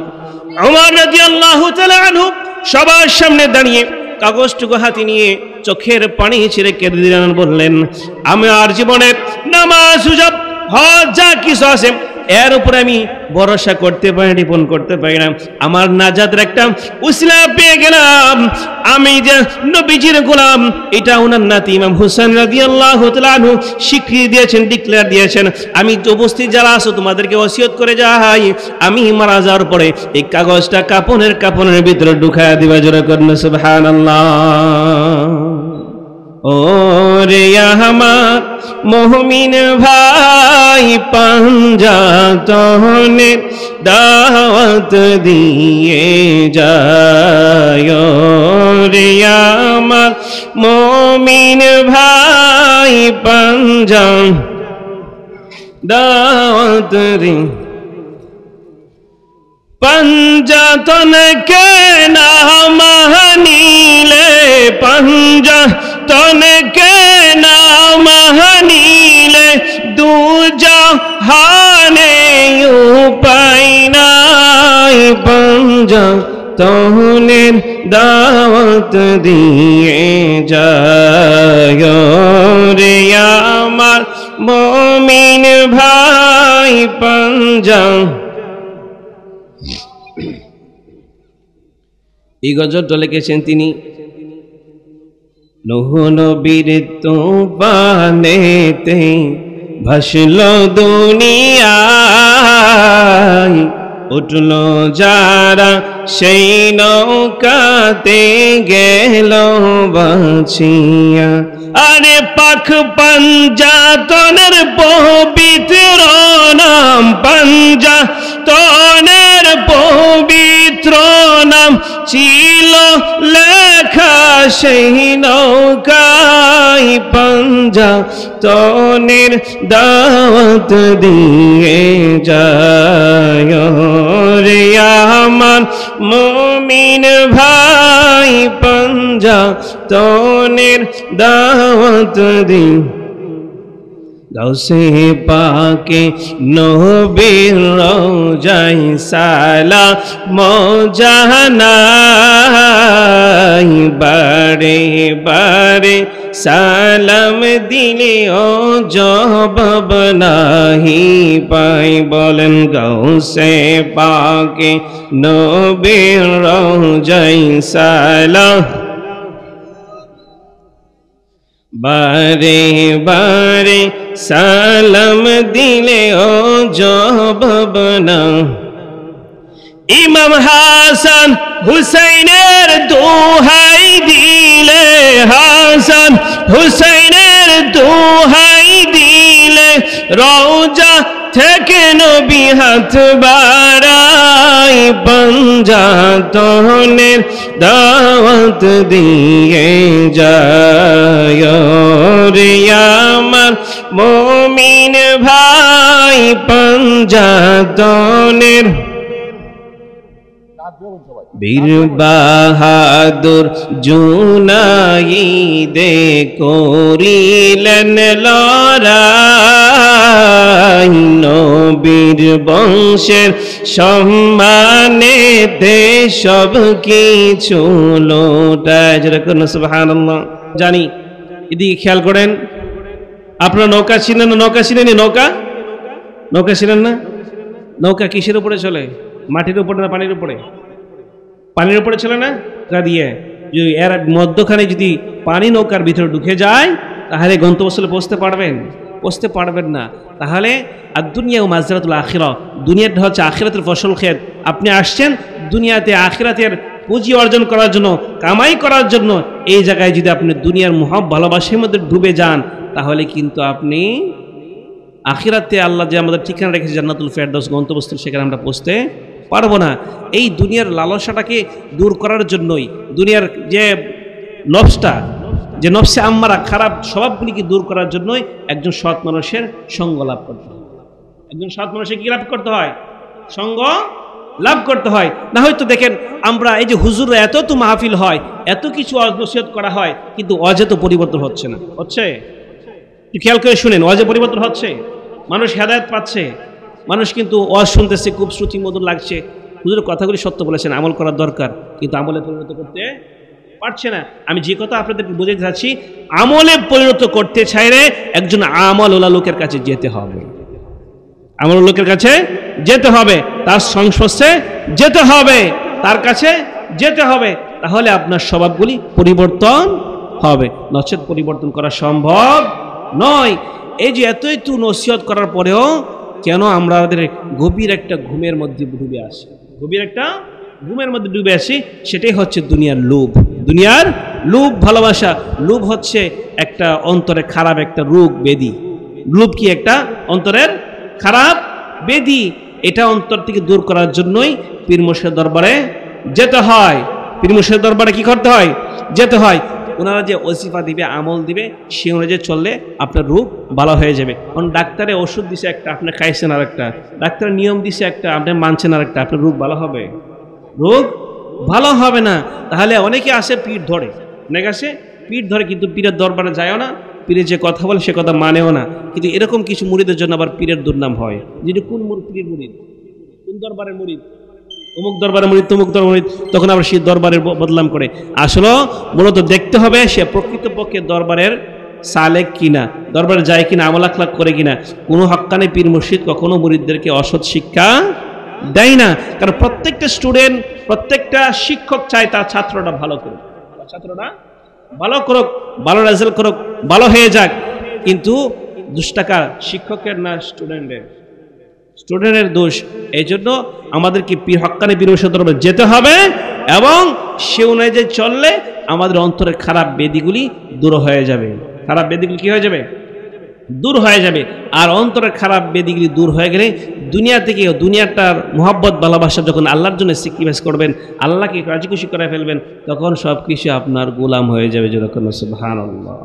ওমর রাদিয়াল্লাহু তাআলা আনহু সবার সামনে দাঁড়িয়ে কাগজটুকু হাতে নিয়ে চোখের পানি ছেড়ে কেঁদে দিলেন, বললেন, আমি আর জীবনে নামাজ, রোজা, হজ যা কিছু আছে এর উপরে আমি ভরসা করতে পারি, ডিপেন্ড করতে পারি না। আমার নাজাতের একটা উসিলা পেয়ে গেলাম। আমি যে নবীজির গোলাম, এটা ওনার নাতি ইমাম হুসাইন রাদিয়াল্লাহু তাআলা আনহু স্বীকৃতি দিয়েছেন, ডিক্লেয়ার দিয়েছেন। আমি উপস্থিত যারা আছো তোমাদেরকে ওসিয়ত করে যাই, আমি মারা যাওয়ার পরে এই কাগজটা কাপনের ভিতরে ঢুকায়া দিবা। জোরে করেন সুবহানাল্লাহ। ওরে আমার মুমিন ভাই, পাঞ্জাতনে দাওয়াত দিয়ে যায়। ওরে আমার মুমিন ভাই, দাওয়াত রে পাঞ্জাতনকে না মানিলে, পাঞ্জাতনকে না মানিলে দুজাহানে উপায় নাই। পাঞ্জাতনের দাওয়াত দিয়ে যায়। রে আমার মুমিন ভাই, এই গজলটা লিখেছেন তিনি নূহ নবীর তুফানেতে ভাসল দুনিয়ায়, উঠল যারা সেই নৌকাতে গেল বাঁচিয়া। আরে পাখ পাঞ্জাতনের পবিত্র নাম, পাঞ্জাতনের পবিত্র নাম ছিল লেখা সেই নৌকায়। পাঞ্জাতনের দাওয়াত দিয়ে যায়। রে আমার মুমিন ভাই, পাঞ্জাতনের দাওয়াত দিয়ে গাউসে পাকে নবীর রওজায় সালাম জানাই। বারে বারে সালাম দিলে ও জবাব নাহি পাই। বলেন, গাউসে পাকে নবীর রওজায় সালাম, বারে বারে সালাম দিলে ও জবাব না। ইমাম হাসান হুসাইনের দোহাই দিলে, হাসান হুসাইনের দোহাই দিলে, রওজা থেকে নবী হাত বাড়াই। পাঞ্জাতনের দাওয়াত দিয়ে যায়। রে আমার মুমিন ভাই, পাঞ্জাতনের বীর বাহাদুর জুনাইদে করিলেন লড়াই। নবীর বংশের সম্মানে দেশ সব কিছু লোটায়। যেরকম সুবহানাল্লাহ। জানি, এদিকে খেয়াল করেন, আপনারা নৌকা ছিলেন না? নৌকা ছিলেন? নৌকা ছিলেন না? নৌকা কিসের উপরে চলে? মাটির উপরে না পানির উপরে? পানির উপরে ছিল না? দিয়ে যদি এর মধ্যখানে যদি পানি নৌকার ভিতরে ঢুকে যায়, তাহলে গন্তব্যস্থলে পৌঁছতে পারবেন? পৌঁছতে পারবেন না। তাহলে আর দুনিয়া ও মাজরাতুল আখিরা, দুনিয়াটা হচ্ছে আখিরাতের ফসল ক্ষেত। আপনি আসছেন দুনিয়াতে আখিরাতের পুঁজি অর্জন করার জন্য, কামাই করার জন্য। এই জায়গায় যদি আপনি দুনিয়ার ভালোবাসার মধ্যে ডুবে যান, তাহলে কিন্তু আপনি আখিরাতে আল্লাহ যে আমাদের ঠিকানা রেখেছে জান্নাতুল ফেরদৌস গন্তব্যস্থল, সেখানে আমরা পৌঁছতে পারবো না। এই দুনিয়ার লালসাটাকে দূর করার জন্যই, দুনিয়ার যে নফসটা, যে নফসে আম্মারা খারাপ স্বভাবগুলিকে দূর করার জন্যই একজন সৎ মানুষের সঙ্গ লাভ করতে হয়। একজন সৎ মানুষের কি লাভ করতে হয়? সঙ্গ লাভ করতে হয়। না হয়তো দেখেন আমরা এই যে হুজুররা এত তো মাহফিল হয়, এত কিছু নসিহত করা হয়, কিন্তু ওয়াজে তো পরিবর্তন হচ্ছে না। হচ্ছে? একটু খেয়াল করে শুনেন, ওয়াজে পরিবর্তন হচ্ছে, মানুষ হেদায়েত পাচ্ছে, মানুষ কিন্তু ওয়াজ শুনতেছে, খুব শ্রুতি মধুর লাগছে, হুজুরের কথাগুলি সত্য বলেছেন, আমল করার দরকার, কিন্তু আমলে পরিণত করতে পারছে না। আমি যে কথা আপনাদেরকে বোঝাতে চাচ্ছি, আমলে পরিণত করতে চাইলে একজন আমলওয়ালা লোকের কাছে যেতে হবে, আমল লোকের কাছে যেতে হবে, তার সংস্পর্শে যেতে হবে, তার কাছে যেতে হবে, তাহলে আপনার স্বভাবগুলি পরিবর্তন হবে, নচেত পরিবর্তন করা সম্ভব নয়। এই যে এত নসিহত করার পরেও কেন আমরা আমাদের গভীর একটা ঘুমের মধ্যে ডুবে আসি, গভীর একটা ঘুমের মধ্যে ডুবে আসি? সেটাই হচ্ছে দুনিয়ার লোভ, দুনিয়ার লোভ, ভালোবাসা। লোভ হচ্ছে একটা অন্তরে খারাপ একটা রোগ ব্যাধি। লোভ কি? একটা অন্তরের খারাপ ব্যাধি। এটা অন্তর থেকে দূর করার জন্যই পীর মুর্শিদের দরবারে যেতে হয়। পীর মুর্শিদের দরবারে কি করতে হয়? যেতে হয়। ওনারা যে ওসিফা দিবে, আমল দিবে, সে অনুযায়ী চললে আপনার রোগ ভালো হয়ে যাবে। কারণ ডাক্তারে ওষুধ দিছে একটা, আপনি খাইছেন আর একটা, ডাক্তারের নিয়ম দিছে একটা, আপনি মানছেন আর একটা, আপনার রোগ ভালো হবে? রোগ ভালো হবে না। তাহলে অনেকে আসে পীর ধরে, অনেকে আসে পীর ধরে, কিন্তু পীরের দরবারে যায়ও না, পীরে যে কথা বলে সে কথা মানেও না। কিন্তু এরকম কিছু মুরিদের জন্য আবার পীরের দুর্নাম হয়, যেটা কোন পীরের মুরিদ, কোন দরবারের মুরিদ, অমুক দরবারের মুরিদ, তমুক দরবার মুরিদ, তখন আবার সে দরবারের বদনাম করে। আসলে মূলত দেখতে হবে সে প্রকৃতপক্ষে দরবারের সালেক কিনা, দরবারে যায় কিনা, আমল আখলাক করে কিনা। কোনো হক্কানি পীর মুর্শিদ কখনো মুরিদদেরকে অসৎ শিক্ষা দেয় না। কারণ প্রত্যেকটা স্টুডেন্ট, প্রত্যেকটা শিক্ষক চায় তার ছাত্রটা ভালো করুক, ছাত্রটা ভালো করুক, ভালো রেজাল্ট করুক, ভালো হয়ে যাক। কিন্তু দুষ্টাকা শিক্ষকের না, স্টুডেন্টের দোষ। এই জন্য আমাদেরকে পীর হক্কানি পীর মুর্শিদের দরবারে যেতে হবে, এবং সে অনুযায়ী চললে আমাদের অন্তরের খারাপ বেদিগুলি দূর হয়ে যাবে। খারাপ বেদিগুলি কি হয়ে যাবে? দূর হয়ে যাবে। আর অন্তরের খারাপ বেদিগুলি দূর হয়ে গেলে দুনিয়া থেকে, দুনিয়াটার মোহাব্বত ভালোবাসা যখন আল্লাহর জন্য স্যাক্রিফাইস করবেন, আল্লাহকে রাজি খুশি করে ফেলবেন, তখন সব কিছু আপনার গোলাম হয়ে যাবে। যেরকম সুবহানাল্লাহ।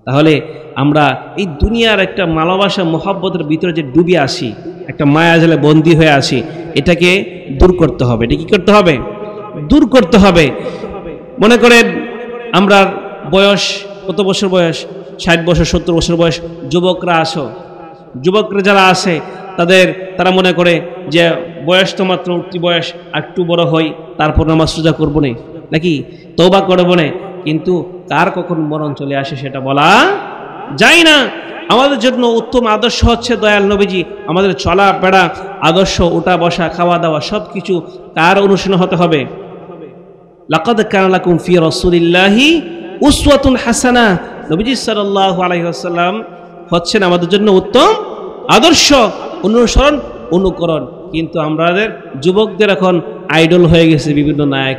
তাহলে আমরা এই দুনিয়ার একটা ভালোবাসা মোহাব্বতের ভিতরে যে ডুবে আসি, একটা মায়া জালে বন্দী হয়ে আসি, এটাকে দূর করতে হবে। এটা কি করতে হবে? দূর করতে হবে। মনে করেন আমরা বয়স, কত বছর বয়স? 60 বছর, 70 বছর বয়স যুবকরা আসো, যুবকরা যারা আসে তারা মনে করে যে বয়স তো মাত্র উঠতি বয়স, একটু বড় হই তারপর নামাজ রোজা করবো না, নাকি তওবা করবো না। কিন্তু কার কখন মরণ চলে আসে সেটা বলা যায় না। আমাদের জন্য উত্তম আদর্শ হচ্ছে দয়াল নবীজি। আমাদের চলা বেড়া আদর্শ, ওঠা বসা, খাওয়া দাওয়া সব কিছু কার অনুসরণ হতে হবে? লাকাদ কানা লাকুম ফি রাসূলিল্লাহি উসওয়াতুন হাসানাহ। নবীজি সাল্লাল্লাহু আলাইহি ওয়াসাল্লাম হচ্ছেন আমাদের জন্য উত্তম আদর্শ, অনুসরণ, অনুকরণ। কিন্তু আমাদের যুবকদের এখন আইডল হয়ে গেছে বিভিন্ন নায়ক,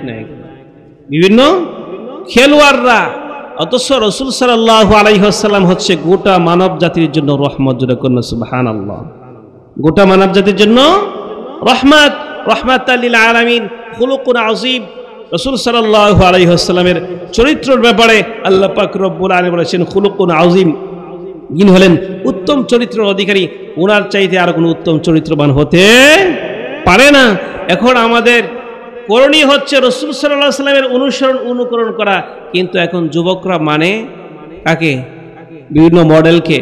বিভিন্ন খেলোয়াড়রা। অথচ রাসূল সাল্লাল্লাহু আলাইহি ওয়াসাল্লাম হচ্ছে গোটা মানব জাতির জন্য রহমত। যেরকম সুবহানাল্লাহ, গোটা মানব জাতির জন্য রহমত, রাহমাতাল লিল আলামিন, খুলুকুন আযীম। রাসূল সাল্লাল্লাহু আলাইহি ওয়াসাল্লামের চরিত্রের ব্যাপারে আল্লাহ পাক রব্বুল আলামিন বলেছেন খুলুকুন আযীম, যিনি হলেন উত্তম চরিত্রের অধিকারী, ওনার চাইতে আর কোনো উত্তম চরিত্রবান হতে পারে না। এখন আমাদের করণীয় হচ্ছে রাসূল সাল্লাল্লাহু আলাইহি ওয়াসাল্লামের অনুসরণ, অনুকরণ করা। কিন্তু এখন যুবকরা মানে কাকে? বিভিন্ন মডেলকে,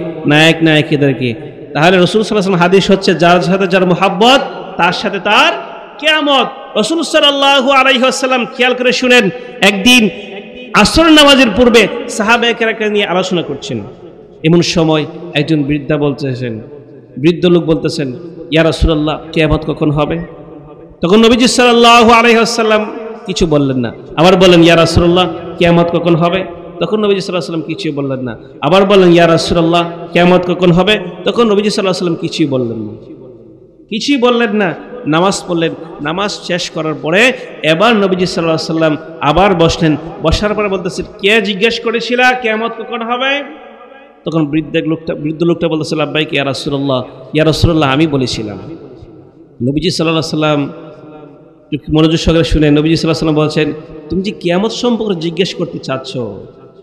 নায়িকাদেরকে। তাহলে রাসূল সাল্লাল্লাহু আলাইহি ওয়াসাল্লাম হাদিস হচ্ছে যার সাথে যার মুহাব্বত তার সাথে তার কিয়ামত। রাসূল সাল্লাল্লাহু আলাইহি ওয়াসাল্লাম, খেয়াল করে শুনেন, একদিন আসর নামাজের পূর্বে সাহাবায়ে কেরামকে নিয়ে আলোচনা করছেন। এমন সময় একজন বৃদ্ধ লোক বলতেছেন, ইয়া রাসূলুল্লাহ, কিয়ামত কখন হবে? তখন নবীজি সাল্লাল্লাহু আলাইহি ওয়াসাল্লাম কিছু বললেন না। আবার বললেন, ইয়া রাসূলুল্লাহ, কিয়ামত কখন হবে? তখন নবীজি সাল্লাল্লাহু আলাইহি ওয়াসাল্লাম কিছুই বললেন না। আবার বললেন, ইয়া রাসূলুল্লাহ, কিয়ামত কখন হবে? তখন নবীজি সাল্লাল্লাহু আলাইহি ওয়াসাল্লাম কিছুই বললেন না। নামাজ পড়লেন। নামাজ শেষ করার পরে এবার নবীজি সাল্লাল্লাহু আলাইহি ওয়াসাল্লাম আবার বসলেন। বসার পরে বলতেছেন, কে জিজ্ঞেস করেছিল কিয়ামত কখন হবে? তখন বৃদ্ধ লোকটা বলতেছে, লাব্বাইক ইয়া রাসূলুল্লাহ, আমি বলেছিলাম। নবীজি সাল্লাল্লাহু আলাইহি ওয়াসাল্লাম একটু মনোযোগ সহকারে শুনে। নবীজি সাল্লাল্লাহু আলাইহি ওয়াসাল্লাম বলছেন, তুমি যে কিয়ামত সম্পর্কে জিজ্ঞেস করতে চাচ্ছ,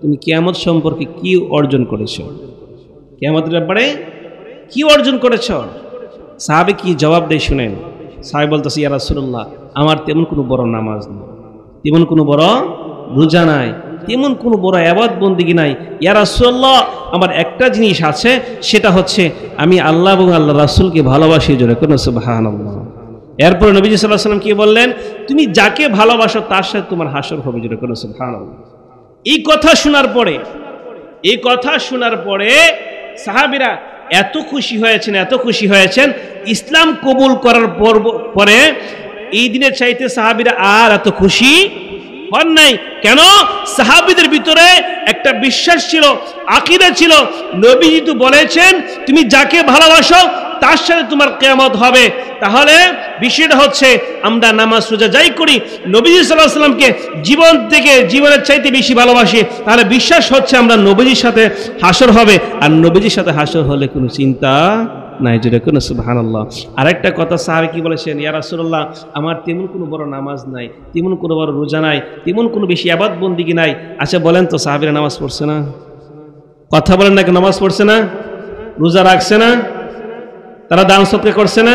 তুমি কিয়ামত সম্পর্কে কি অর্জন করেছো? কিয়ামতের ব্যাপারে কি অর্জন করেছ? সাহাবী কি জবাব দেয় শুনেন। সাহাবী বলতেছে, ইয়া রাসূলুল্লাহ, আমার তেমন কোনো বড় নামাজ নেই, তেমন কোনো বড় রোজা নাই, তেমন কোনো বড় ইবাদত বন্দেগী নাই। ইয়া রাসূলুল্লাহ, আমার একটা জিনিস আছে, সেটা হচ্ছে আমি আল্লাহ এবং আল্লাহ রাসূলকে ভালোবাসি। জোরে কোন সুবহানাল্লাহ। এরপর নবীজি সাল্লাল্লাহু আলাইহি ওয়াসাল্লাম কি বললেন? তুমি যাকে ভালোবাসো তার সাথে তোমার হাসর হবে। জোরে কোন সুবহানাল্লাহ। এই কথা শোনার পরে সাহাবীরা এত খুশি হয়েছেন, ইসলাম কবুল করার পরে এই দিনের চাইতে সাহাবীরা আর এত খুশি হন নাই। কেন? সাহাবীদের ভিতরে একটা বিশ্বাস ছিল, আকীদা ছিল। নবীজি তো বলেছেন, তুমি যাকে ভালোবাসো তার সাথে তোমার কিয়ামত হবে। তাহলে বিষয়টা হচ্ছে, আমরা নামাজ রোজা যাই করি, নবীজি সাল্লাল্লাহু আলাইহি ওয়াসাল্লামকে জীবন থেকে জীবনের চাইতে বেশি ভালোবাসি, তাহলে বিশ্বাস হচ্ছে আমরা নবীজির সাথে হাসর হবে। আর নবীজির সাথে হাসর হলে কোনো চিন্তা নাই। জোরে কোন সুবহানাল্লাহ। আরেকটা কথা সাহাবী কি বলেছেন? ইয়া রাসূলুল্লাহ, আমার তেমন কোনো বড় নামাজ নাই, তেমন কোনো বড় রোজা নাই, তেমন কোনো বেশি ইবাদত বন্দেগী নাই। আচ্ছা বলেন তো, সাহাবীরা নামাজ পড়ছে না? কথা বলেন না, নামাজ পড়ছে না? রোজা রাখছে না? তারা দান সদকা করছে না?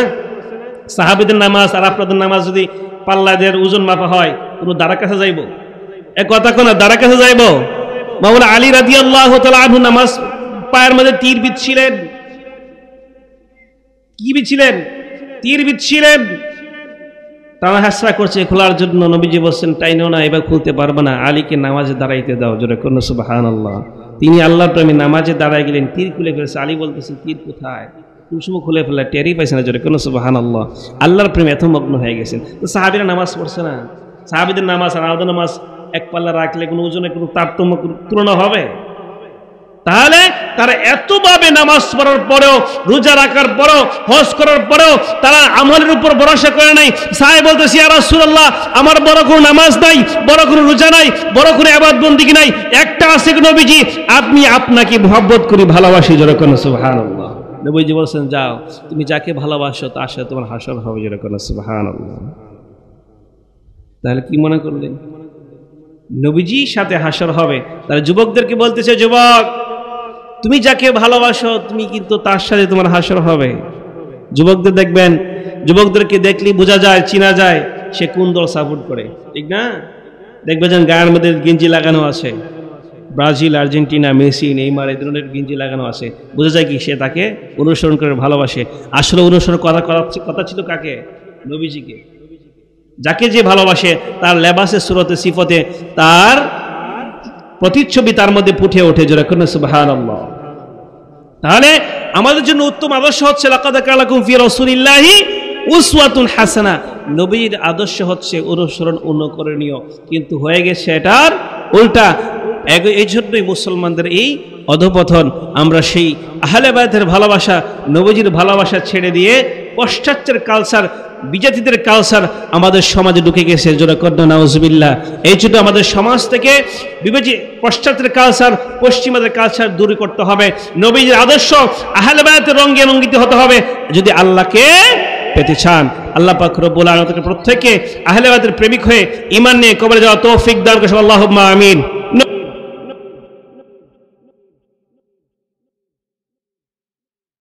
সাহাবীদের নামাজ আর আপনাদের নামাজ যদি পাল্লাদের ওজন মাপা হয়, কোনো দাঁড়ার কাছে যাইব? এক কথা কোন দাঁড়ার কাছে যাইব? মাওলানা আলী রাদিয়াল্লাহু তাআলা আনহু নামাজ পায়ের মধ্যে তীর বিচ্ছিলেন। কি বিচ্ছিলেন? তীর বিচ্ছিলেন। তারা হাসরা করছে খোলার জন্য। নবীজি বলছেন, টাইনো না, এবার খুলতে পারবে না, আলীকে নামাজে দাঁড়াইতে দাও। জোরে কোন সুবহানাল্লাহ। তিনি আল্লাহর প্রেমে নামাজে দাঁড়ায় গেলেন, তীর খুলে ফেলেছে। আলী বলতেছে, তীর কোথায়? কোন সময় খুলে ফেলে, টেরই পাইছে না। জোরে কোন সুবহানাল্লাহ। আল্লাহর প্রেমে এত মগ্ন হয়ে গেছেন। তো সাহাবীরা নামাজ পড়ছে না? সাহাবীদের নামাজ আর আমাদের নামাজ এক পাল্লা রাখলে কোনো ওজনে কোনো তারতম্য তুলনা হবে? তাহলে তারা এতভাবে নামাজ পড়ার পরেও, রোজা রাখার পরেও, হজ করার পরেও তারা আমলের উপর ভরসা করে নাই। সাহাবী বলতেছে, ইয়া রাসূলুল্লাহ, আমার বড় কোনো নামাজ নাই, বড় কোনো রোজা নাই, বড় কোনো ইবাদত বন্দেগী নাই, একটা আছে নবীজি, আপনি আপনাকে মহব্বত করি, ভালোবাসি। জোরে কোন সুবহানাল্লাহ। নবীজি বলছেন, যাও, তুমি যাকে ভালোবাসো তার সাথে তোমার হাসর হবে। জোরে কোন সুবহানাল্লাহ। তাহলে কি মনে করলেন? নবীজির সাথে হাসর হবে। তাহলে যুবকদেরকে বলতেছে, যুবক, তুমি যাকে ভালোবাসো তুমি কিন্তু তার সাথে তোমার হাসর হবে। যুবকদের দেখবেন, যুবকদেরকে দেখলেই বোঝা যায়, চিনা যায় সে কোন দল সাপোর্ট করে, ঠিক না? দেখবেন যে গায়ের মধ্যে গেঞ্জি লাগানো আছে, ব্রাজিল, আর্জেন্টিনা, মেসি, নেইমার, এই ধরনের গেঞ্জি লাগানো আছে, বোঝা যায় কি সে তাকে অনুসরণ করে ভালোবাসে। আসলে অনুসরণ কথা ছিল কাকে? নবীজিকে। যাকে যে ভালোবাসে তার লেবাসে, সুরতে, সিফতে তার প্রতিচ্ছবি তার মধ্যে ফুটে ওঠে। জোরে কোন সুবহানাল্লাহ। তাহলে আমাদের জন্য উত্তম আদর্শ হচ্ছে, লাকাদ কানা লাকুম ফি রাসূলিল্লাহি উসওয়াতুন হাসানা। নবীর আদর্শ হচ্ছে অনুসরণ, অনুকরণীয়, কিন্তু হয়ে গেছে এটার উল্টা। এই জন্যই মুসলমানদের এই অধপতন। আমরা সেই আহলে বায়তের ভালোবাসা, নবীজির ভালোবাসা ছেড়ে দিয়ে পশ্চাত্যের কালচার, বিজাতিদের কালচার আমাদের সমাজে ঢুকে গেছে। জোরে কন্যা নাউজুবিল্লাহ। এই জন্য আমাদের সমাজ থেকে পশ্চাত্যের কালচার, পশ্চিমাদের কালচার দূর করতে হবে। নবীজির আদর্শ আহলে বায়তের রঙে রঙ্গিত হতে হবে যদি আল্লাহকে পেতে চান। আল্লাহ পাক রব্বুল আলামিন প্রত্যেককে আহলে বায়তের প্রেমিক হয়ে ঈমান নিয়ে কবরে যাওয়া তৌফিক দান করুন। আল্লাহুম্মা আমিন।